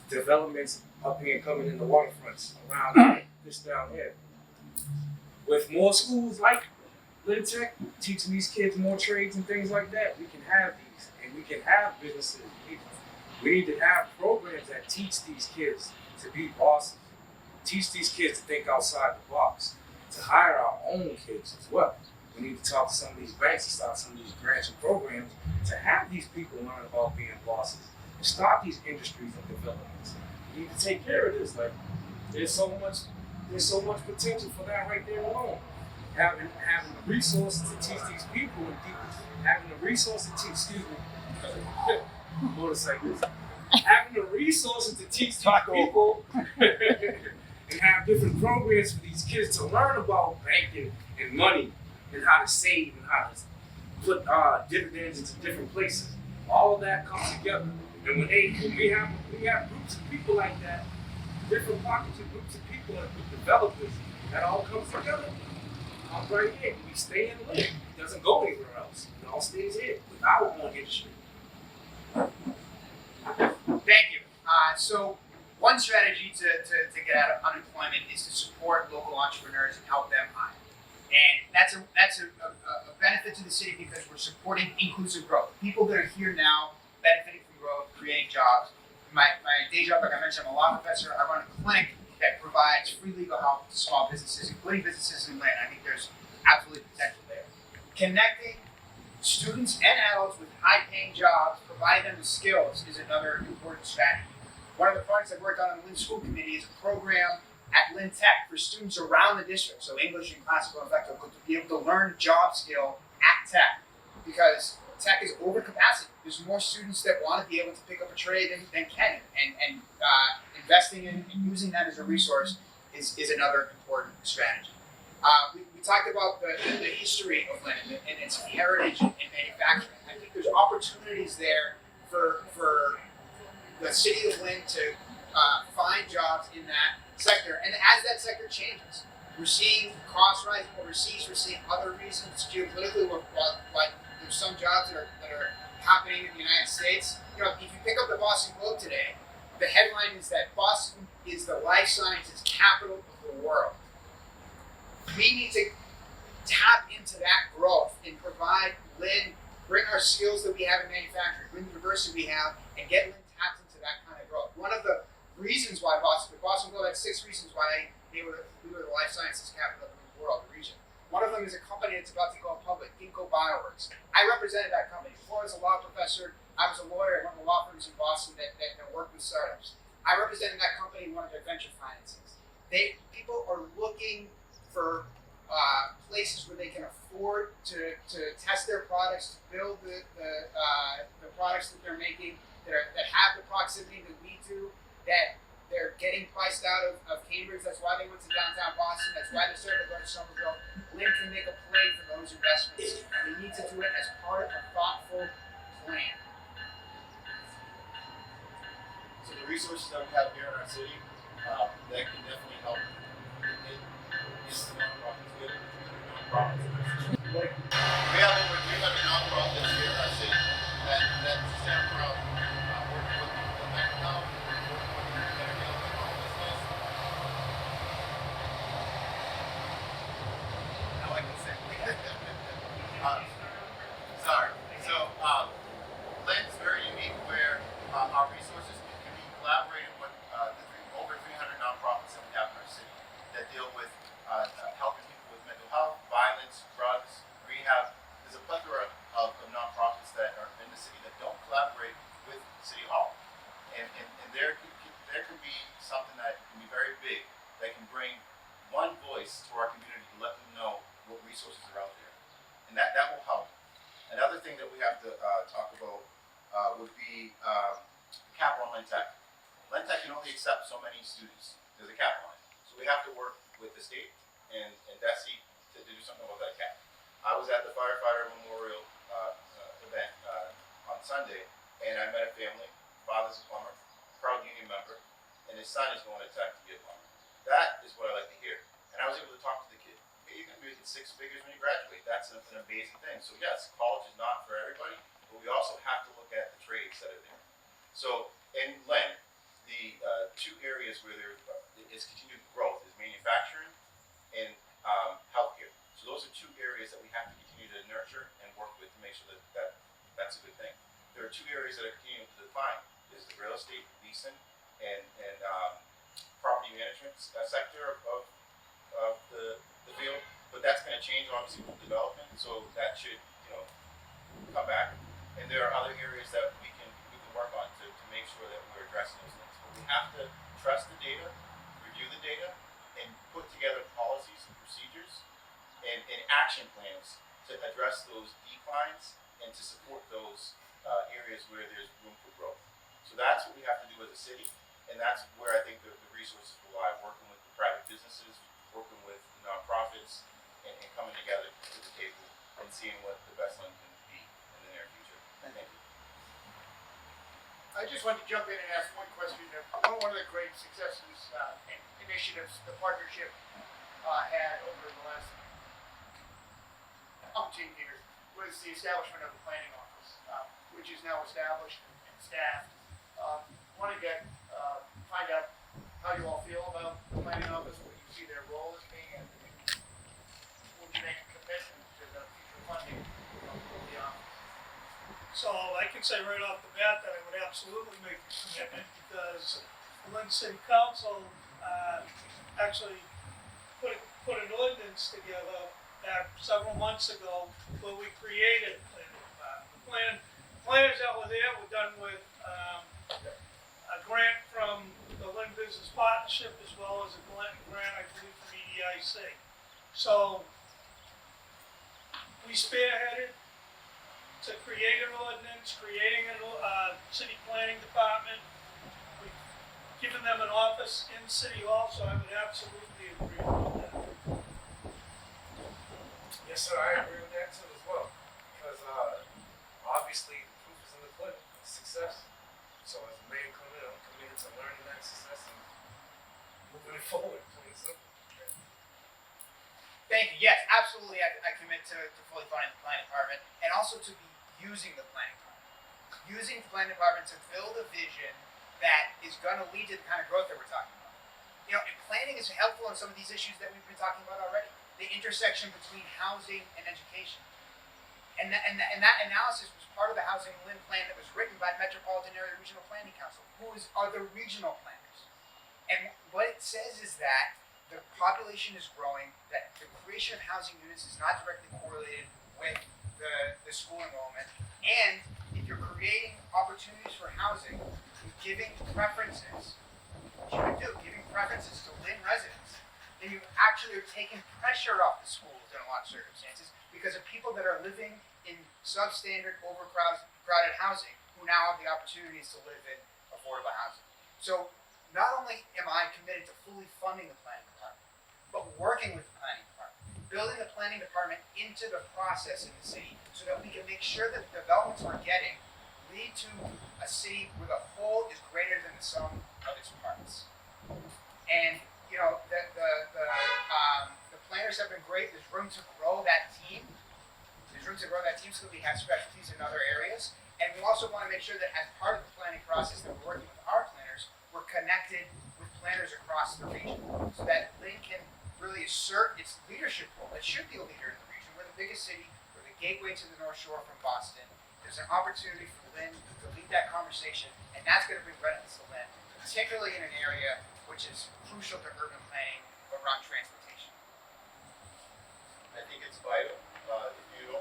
Developments up here coming in the waterfronts around this down here. With more schools like Lynn Tech, teaching these kids more trades and things like that, we can have these, and we can have businesses. We need to have programs that teach these kids to be bosses, teach these kids to think outside the box, to hire our own kids as well. We need to talk to some of these banks and start some of these grants and programs to have these people learn about being bosses and start these industries and developments. We need to take care of this. Like, there's so much potential for that right there alone. Having the resources to teach these people and having the resources to teach, motorcycles, having the resources to teach these people and have different programs for these kids to learn about banking and money and how to save and how to put dividends into different places. All of that comes together. And when we have groups of people like that, different pockets of groups of people and developers, that all comes together. Comes right here. We stay in Lynn. It doesn't go anywhere else. It all stays here with our own industry. Thank you. So one strategy to get out of unemployment is to support local entrepreneurs and help them hire. And that's a benefit to the city because we're supporting inclusive growth. People that are here now benefiting from growth, creating jobs. My day job, like I mentioned, I'm a law professor. I run a clinic that provides free legal help to small businesses, including businesses in Lynn. I think there's absolutely potential there. Connecting students and adults with high-paying jobs, providing them with skills, is another important strategy. One of the projects I've worked on the Lynn School Committee is a program at Lynn Tech for students around the district, so English and classical and effective, to be able to learn a job skill at Tech, because Tech is over capacity. There's more students that want to be able to pick up a trade than can, and investing in and using that as a resource is another important strategy. We talked about the history of Lynn and its heritage in manufacturing. I think there's opportunities there for the city of Lynn to find jobs in that sector, and as that sector changes, we're seeing costs rising overseas. We're seeing other reasons geopolitically, like there's some jobs that are happening in the United States. You know, if you pick up the Boston Globe today, the headline is that Boston is the life sciences capital of the world. We need to tap into that growth and provide Lynn, bring our skills that we have in manufacturing, bring the diversity we have, and get Lynn tapped into that kind of growth. One of the reasons why the Boston Globe had 6 reasons why we were the life sciences capital of the world, the region. One of them is a company that's about to go public, Ginkgo Bioworks. I represented that company. Before I was a law professor, I was a lawyer at one of the law firms in Boston that worked with startups. I represented that company in one of their venture financings. People are looking for places where they can afford to test their products, to build the products that they're making, that have the proximity that we do, that they're getting priced out of Cambridge. That's why they went to downtown Boston. That's why they're starting to go to Somerville. Lynn can make a play for those investments, and we need to do it as part of a thoughtful plan. So the resources that we have here in our city, that can definitely help. It's the nonprofits, we have nonprofits. like? We have over 300 nonprofits here in our city that stem from working with the mental health, working with mental homelessness. Now I can say. Sorry. So, Lynn's very unique where our resources can be collaborating with over 300 nonprofits that we have in our city that deal with helping people with mental health, violence, drugs, rehab. There's a plethora of nonprofits that are in the city that don't collaborate with City Hall. And there could be something that can be very big that can bring one voice to our community to let them know what resources are out there. And that will help. Another thing that we have to talk about would be cap on Lynn Tech. Lynn Tech can only accept so many students. There's a cap on it. So we have to work with the state and DESE to do something about that cap. I was at the firefighter memorial event on Sunday, and I met a family. Father's a plumber, proud union member, and his son is going to Tech to be a plumber. That is what I like to hear. And I was able to talk to the kid. Hey, you're going to be making 6 figures when you graduate. That's an amazing thing. So yes, college is not for everybody, but we also have to look at the trades that are there. So in Lynn, the 2 areas where there is continued growth is manufacturing and healthcare. So those are 2 areas that we have to continue to nurture and work with to make sure that that's a good thing. There are 2 areas that are continuing to decline. There's the real estate leasing and property management sector of the field, but that's going to change obviously with development. So that should come back. And there are other areas that we can work on to make sure that we're addressing those things. But we have to trust the data, review the data, and put together policies and procedures and action plans to address those declines and to support those areas where there's room for growth. So that's what we have to do as a city, and that's where I think the resources will lie, working with the private businesses, working with the nonprofits, and coming together to the table and seeing what the best one can be in the near future. Thank you. I just wanted to jump in and ask one question. One of the great successes and initiatives the partnership had over the last umpteen years was the establishment of the planning office, which is now established and staffed. Want to find out how you all feel about the planning office, what you see their role as being, and would you make a commitment to the future funding of the office? So I can say right off the bat that I would absolutely make a commitment because the Lynn City Council actually put an ordinance together back several months ago where we created a planning department. The planners that were there were done with a grant from the Lynn Business Partnership as well as a grant, I believe, from EDIC. So we spearheaded to create an ordinance, creating a city planning department. We've given them an office in City Hall, so I would absolutely agree with that. Yes, sir, I agree with that too as well. Because obviously the proof is in the pudding, it's success. So as a mayor coming in, I'm committed to learning that success and moving it forward. Plain and simple. Thank you. Yes, absolutely. I commit to fully funding the planning department and also to be using the planning department. Using the planning department to build a vision that is going to lead to the kind of growth that we're talking about. And planning is helpful in some of these issues that we've been talking about already. The intersection between housing and education. And that analysis was part of the Housing Lynn plan that was written by Metropolitan Area Regional Planning Council, who are the regional planners. And what it says is that the population is growing, that the creation of housing units is not directly correlated with the school enrollment, and if you're creating opportunities for housing, giving preferences, which you would do, giving preferences to Lynn residents, then you actually are taking pressure off the schools in a lot of circumstances because of people that are living in substandard, overcrowded housing who now have the opportunities to live in affordable housing. So not only am I committed to fully funding the planning department, but working with the planning department, building the planning department into the process in the city so that we can make sure that the developments we're getting lead to a city where the whole is greater than the sum of its parts. And the planners have been great. There's room to grow that team, room to grow that team so that we have specialties in other areas. And we also want to make sure that as part of the planning process that we're working with our planners, we're connected with planners across the region so that Lynn can really assert its leadership role. It should be a leader in the region. We're the biggest city. We're the gateway to the North Shore from Boston. There's an opportunity for Lynn to lead that conversation, and that's going to bring benefits to Lynn, particularly in an area which is crucial to urban planning around transportation. I think it's vital. If you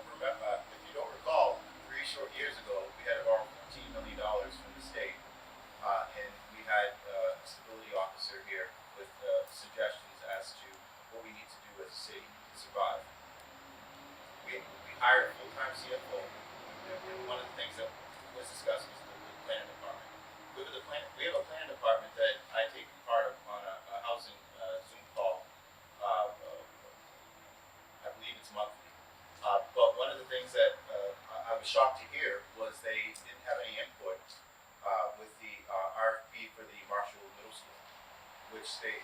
don't recall, 3 short years ago, we had to borrow $14 million from the state, and we had a stability officer here with suggestions as to what we need to do as a city to survive. We hired a full-time CFO, and one of the things that was discussed was the planning department. We have a planning department that I take part of on a housing Zoom call. I believe it's monthly. But one of the things that I was shocked to hear was they didn't have any input with the RFP for the Marshall Middle School, which they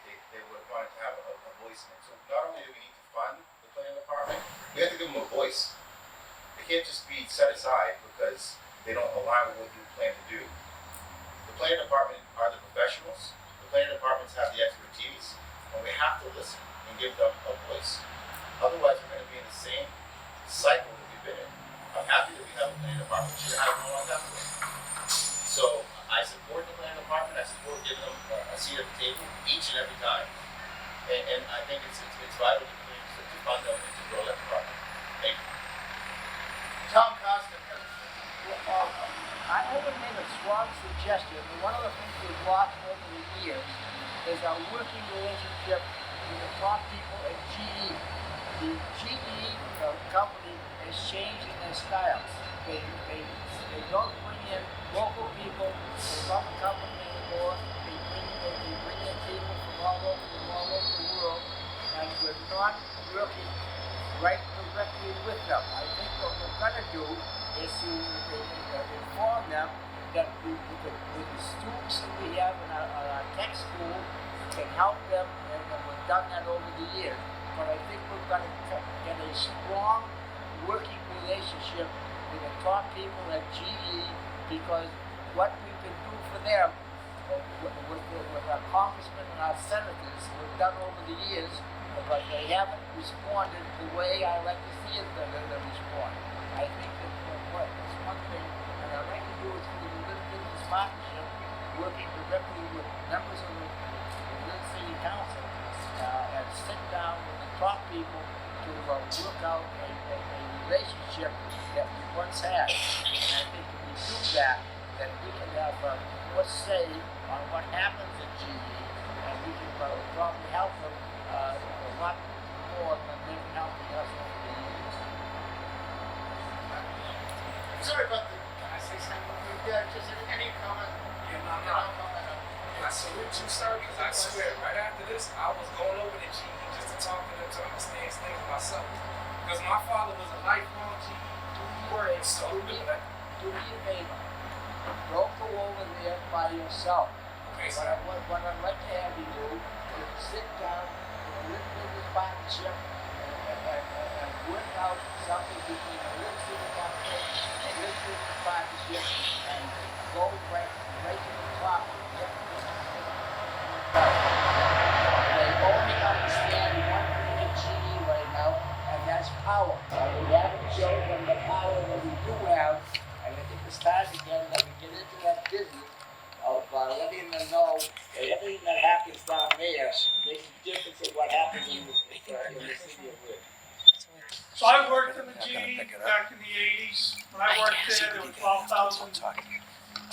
would wanted to have a voice in it. So not only do we need to fund the planning department, we have to give them a voice. They can't just be set aside because they don't align with what you plan to do. The planning department are the professionals. The planning departments have the expertise, and we have to listen and give them a voice. Otherwise, we're going to be in the same cycle that we've been in. I'm happy that we have a planning department. We should have one like that. So I support the planning department. I support giving them a seat at the table each and every time. And I think it's vital to fund them and to grow that department. Thank you. Tom Costa. I would make a strong suggestion. One of the things we've lost over the years is our working relationship with the top people at GE. The GE company is changing their style. They don't bring in local people from the company anymore. They bring in people from all over the world, and we're not working right directly with them. I think what we're going to do is to inform them that with the students that we have in our tech school can help them, and we've done that over the years. But I think we're going to get a strong working relationship with the top people at GE, because what we can do for them with our congressmen and our senators, we've done over the years, but they haven't responded the way I like to see them respond. I think that that's one thing, and I'd like to do is through the Lynn Business Partnership, working directly with members of the Lynn City Council, and sit down with the top people to work out a relationship that we once had. And I think if we do that, then we can have more say on what happens at GE, and we can probably help them a lot more than they've been helping us over the years. Sorry about the. Can I say something? Yeah, just any comment? Yeah, no. I salute you, sir, because I swear, right after this, I was going over to GE just to talk to them to understand things myself. Because my father was a lifelong GE worker, so Do me a favor. Don't go over there by yourself. okay, so What I'd like to have you do is sit down with a Lynn Business Partnership and work out something between the Lynn City Council and the Lynn Business Partnership, and go right to the top. They only understand one thing at GE right now, and that's power. We haven't shown them the power that we do have, and I think it's time again that we get into that business of letting them know that everything that happens down there makes a difference in what happens in the city of Lynn. So I worked in the GE back in the 80s. When I worked there were 12,000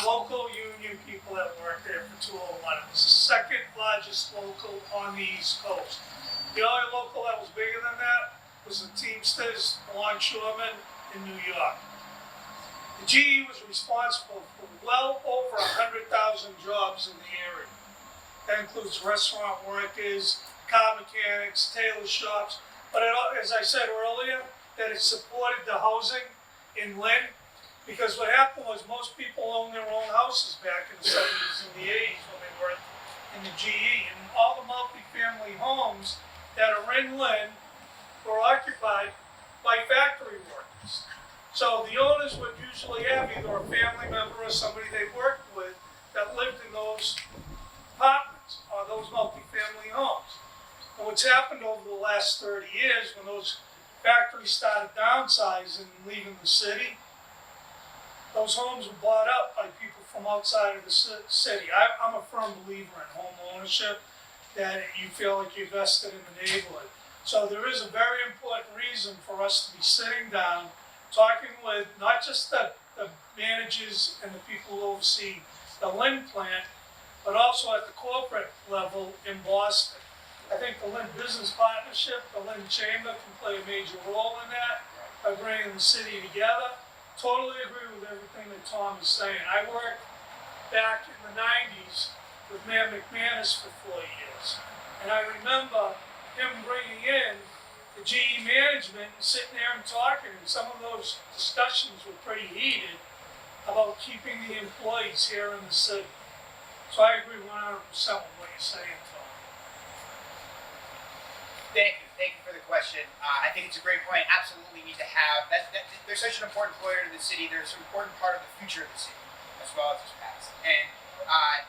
local union people that worked there for 201. It was the second largest local on the East Coast. The only local that was bigger than that was the Teamsters, longshoremen in New York. The GE was responsible for well over 100,000 jobs in the area. That includes restaurant workers, car mechanics, tailor shops. But as I said earlier, that it supported the housing in Lynn, because what happened was most people owned their own houses back in the 70s and the 80s when they worked in the GE. And all the multifamily homes that are in Lynn were occupied by factory workers. homes. So the owners would usually have either a family member or somebody they worked with that lived in those apartments or those multifamily homes. And what's happened over the last 30 years, when those factories started downsizing and leaving the city, those homes were bought up by people from outside of the city. I'm a firm believer in home ownership, that you feel like you're vested in the neighborhood. So there is a very important reason for us to be sitting down, talking with not just the managers and the people who oversee the Lynn plant, but also at the corporate level in Boston. I think the Lynn Business Partnership, the Lynn Chamber can play a major role in that by bringing the city together. Totally agree with everything that Tom is saying. I worked back in the 90s with Mayor McManus for 4 years. And I remember him bringing in the GE management and sitting there and talking, and some of those discussions were pretty heated about keeping the employees here in the city. So I agree 100% with what you're saying, Tom. Thank you for the question. I think it's a great point. Absolutely need to have that. There's such an important player to the city. There's an important part of the future of the city, as well as its past. And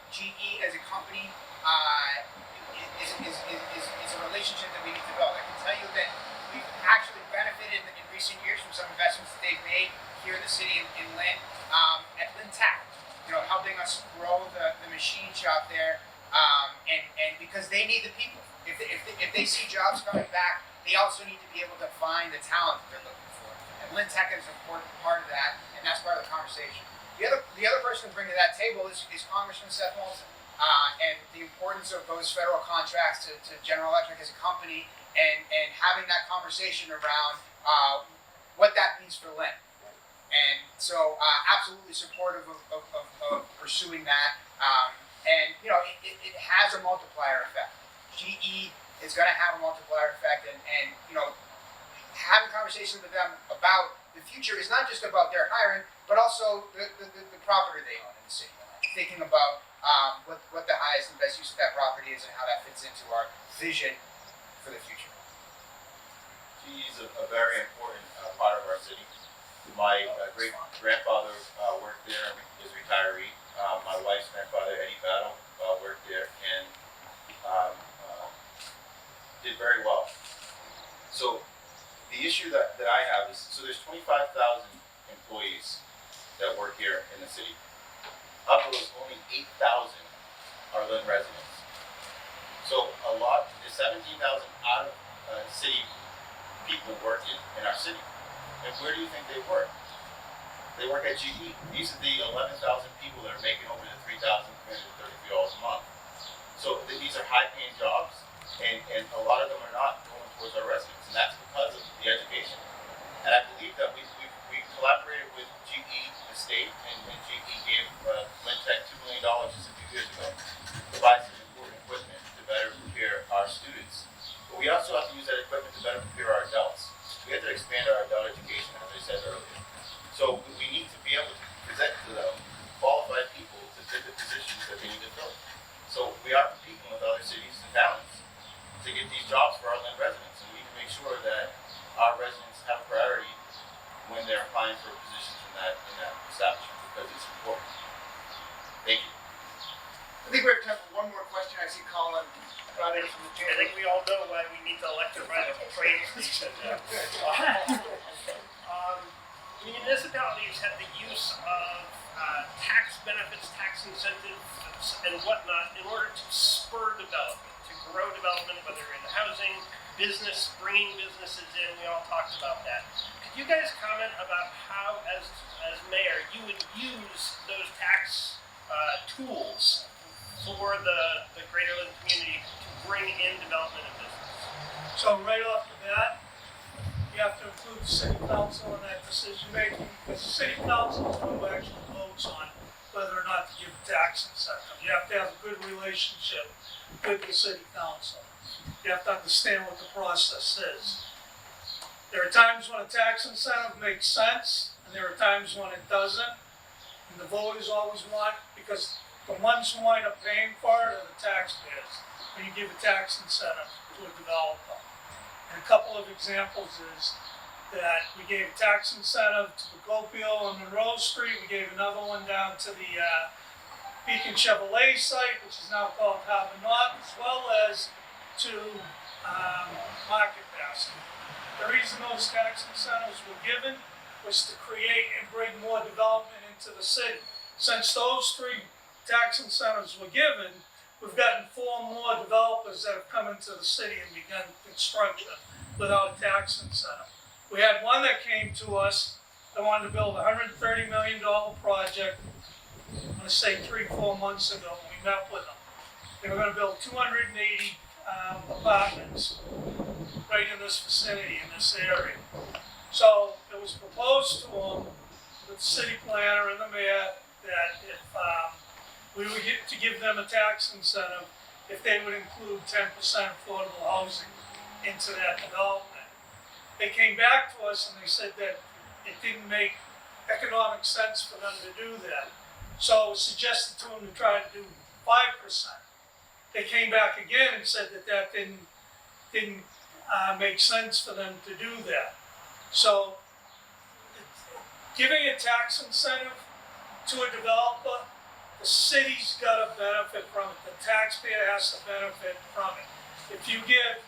GE as a company is a relationship that we need to build. I can tell you that we've actually benefited in recent years from some investments that they've made here in the city in Lynn, at Lynn Tech, helping us grow the machine shop there, and because they need the people. If they see jobs coming back, they also need to be able to find the talent that they're looking for. And Lynn Tech is an important part of that, and that's part of the conversation. The other person to bring to that table is Congressman Seth Moulton, and the importance of those federal contracts to General Electric as a company, and having that conversation around what that means for Lynn. And so, absolutely supportive of pursuing that. And it has a multiplier effect. GE is going to have a multiplier effect, and having conversations with them about the future is not just about their hiring, but also the property they own in the city. Thinking about what the highest and best use of that property is and how that fits into our vision for the future. GE is a very important part of our city. My great-grandfather worked there and is retiree. My wife's grandfather, Eddie Battle, worked there and did very well. So the issue that I have is, so there's 25,000 employees that work here in the city. Of those, only 8,000 are Lynn residents. So there's 17,000 out of city people working in our city. And where do you think they work? They work at GE. These are the 11,000 people that are making over the $3,333 a month. So these are high-paying jobs, and a lot of them are not going towards our residents, and that's because of the education. And I believe that we collaborated with GE, the state, and GE gave Lynn Tech $2 million just a few years ago to buy some important equipment to better prepare our students. But we also have to use that equipment to better prepare our adults. We have to expand our adult education, as I said earlier. So we need to be able to present to them qualified people to fit the positions that they need to fill. So we are competing with other cities and towns to get these jobs for our Lynn residents, and we need to make sure that our residents have priority when they're applying for positions in that establishment, because it's important. Thank you. I think we have time for one more question. I see Colin brought in from the I chamber. think we all know why we need to electrify the train station. Municipalities have the use of tax benefits, tax incentives, and whatnot in order to spur development, to grow development, whether in housing, business, bringing businesses in. We all talked about that. Could you guys comment about how, as mayor, you would use those tax tools for the Greater Lynn community to bring in development and business? So right off the bat, you have to include the city council in that decision making, because the city council is who actually votes on whether or not to give a tax incentive. You have to have a good relationship with the city council. You have to understand what the process is. There are times when a tax incentive makes sense, and there are times when it doesn't. And the voters always want, because the ones who wind up paying for it are the taxpayers when you give a tax incentive to a developer. And a couple of examples is, that we gave a tax incentive to Procopio on Monroe Street. We gave another one down to the Beacon Chevrolet site, which is now called Harbor North, as well as to Market Basket. The reason those tax incentives were given was to create and bring more development into the city. Since those 3 tax incentives were given, we've gotten 4 more developers that have come into the city and begun construction without a tax incentive. We had one that came to us that wanted to build a $130 million project, I'm going to say 3-4 months ago. We met with them. They were going to build 280 apartments right in this vicinity, in this area. So it was proposed to them, with the city planner and the mayor, that if we would get to give them a tax incentive if they would include 10% affordable housing into that development. They came back to us and they said that it didn't make economic sense for them to do that. So it was suggested to them to try to do 5%. They came back again and said that that didn't make sense for them to do that. So giving a tax incentive to a developer, the city's got to benefit from it. The taxpayer has to benefit from it. If you give,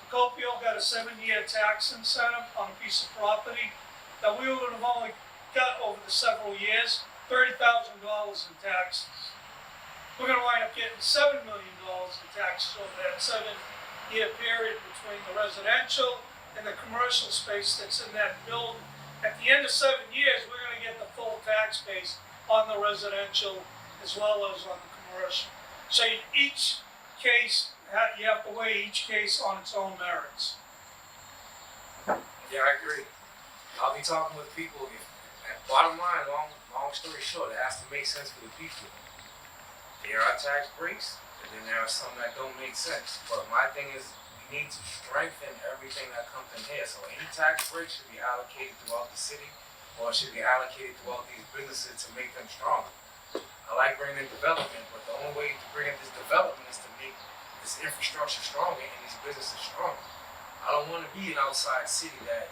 Procopio got a 7-year tax incentive on a piece of property that we would have only got over the several years, $30,000 in taxes. We're going to wind up getting $7 million in taxes over that 7-year period between the residential and the commercial space that's in that building. At the end of 7 years, we're going to get the full tax base on the residential as well as on the commercial. So each case, you have to weigh each case on its own merits. Yeah, I agree. I'll be talking with people. Bottom line, long story short, it has to make sense for the people. There are tax breaks, and then there are some that don't make sense. But my thing is, we need to strengthen everything that comes in here. So any tax break should be allocated throughout the city, or it should be allocated throughout these businesses to make them stronger. I like bringing in development, but the only way to bring in this development is to make this infrastructure stronger and these businesses stronger. I don't want to be an outside city that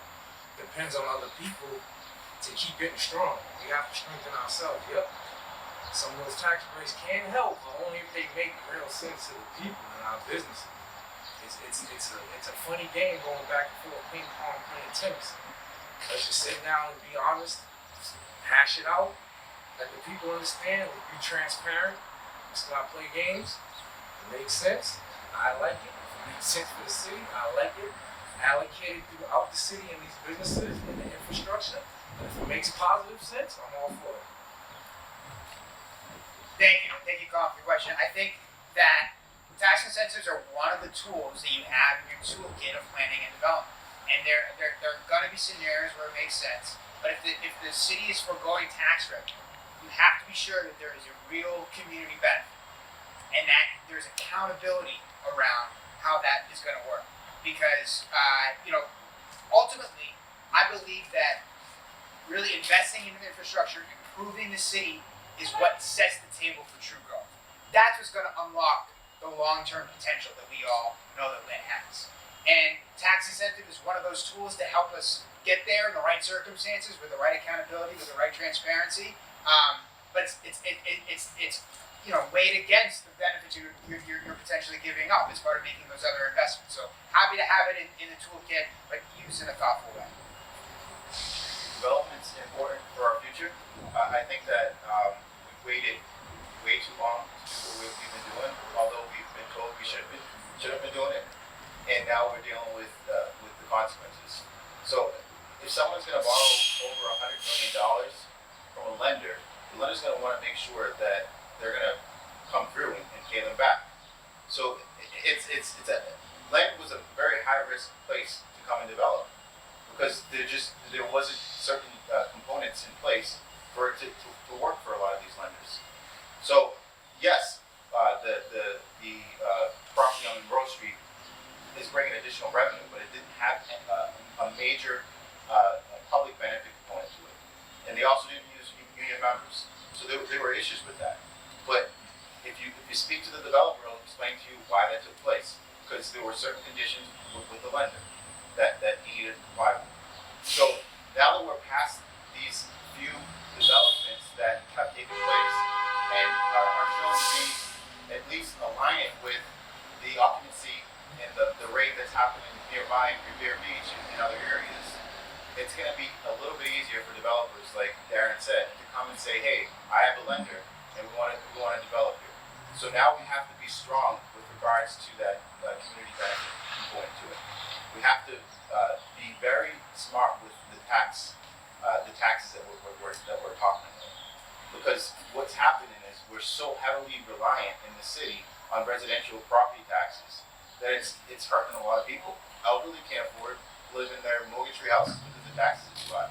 depends on other people to keep getting strong. We have to strengthen ourselves. Yep. Some of those tax breaks can help, but only if they make real sense to the people and our businesses. It's a funny game going back and forth, ping pong, playing tennis. Let's just sit down and be honest, hash it out, let the people understand, be transparent. Let's not play games. It makes sense. I like it. If it makes sense for the city, I like it. Allocated throughout the city and these businesses and the infrastructure. And if it makes positive sense, I'm all for it. Thank you, Colin, for the question. I think that tax incentives are one of the tools that you have in your toolkit of planning and development. And there are going to be scenarios where it makes sense. But if the city is foregoing tax revenue, you have to be sure that there is a real community benefit and that there's accountability around how that is going to work. Because, ultimately, I believe that really investing in infrastructure, improving the city, is what sets the table for true growth. That's what's going to unlock the long-term potential that we all know that Lynn has. And tax incentive is one of those tools to help us get there in the right circumstances, with the right accountability, with the right transparency. But it's weighed against the benefits you're potentially giving up as part of making those other investments. So happy to have it in the toolkit, but used in a thoughtful way. Development's important for our future. I think that we've waited way too long to do what we've been doing, although we've been told we should have been doing it, and now we're dealing with the consequences. So if someone's going to borrow over $100 million from a lender, the lender's going to want to make sure that they're going to come through and pay them back. So land was a very high risk place to come and develop, because there wasn't certain components in place for it to work for a lot of these lenders. So yes, the property on Monroe Street is bringing additional revenue, but it didn't have a major public benefit component to it, and they also didn't use union members. So there were issues with that. But if you speak to the developer, he'll explain to you why that took place, because there were certain conditions with the lender that he needed to comply with. So now that we're past these few developments that have taken place and are shown to be at least aligned with the occupancy and the rate that's happening nearby in Revere Beach and other areas, it's going to be a little bit easier for developers, like Darren said, to come and say, hey, I have a lender and we want to develop here. So now we have to be strong with regards to that community benefit component to it. We have to be very smart with the taxes that we're talking about. Because what's happening is we're so heavily reliant in the city on residential property taxes that it's hurting a lot of people. Elderly can't afford to live in their mortgage-free houses because the taxes are too high.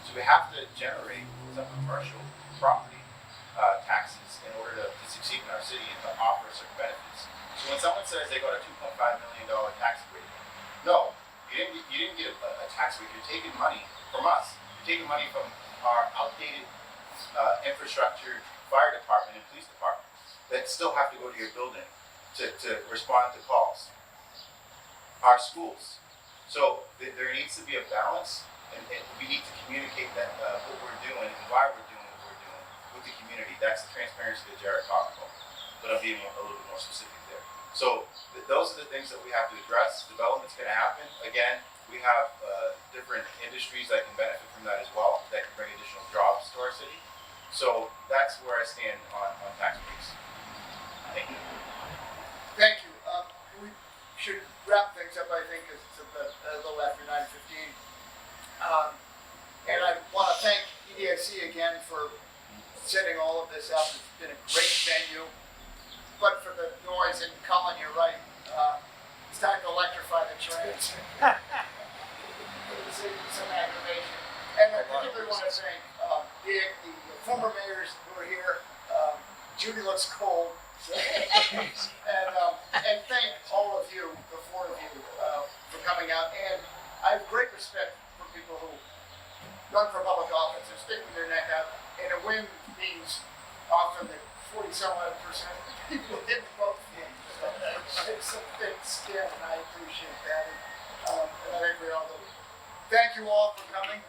So we have to generate some commercial property taxes in order to succeed in our city and to offer certain benefits. So when someone says they got a $2.5 million tax break, no, you didn't get a tax break. You're taking money from us. You're taking money from our outdated infrastructure, fire department, and police department that still have to go to your building to respond to calls. Our schools. So there needs to be a balance, and we need to communicate that what we're doing and why we're doing what we're doing with the community. That's the transparency that Jared talked about, but I'm being a little bit more specific there. So those are the things that we have to address. Development's going to happen. Again, we have different industries that can benefit from that as well, that can bring additional jobs to our city. So that's where I stand on tax breaks. Thank you. Thank you. We should wrap things up, I think, because it's a little after 9:15. And I want to thank EDIC again for setting all of this up. It's been a great venue. But for the noise, and Colin, you're right, it's time to electrify the trains. Some aggravation. And I particularly want to thank the former mayors who are here. Judy looks cold. And thank all of you, the four of you, for coming out. And I have great respect for people who run for public office and sticking their neck out. And a win means often that 40-some-odd% of people didn't vote for you. So it's a big skin, and I appreciate that. And I think we all do. Thank you all for coming.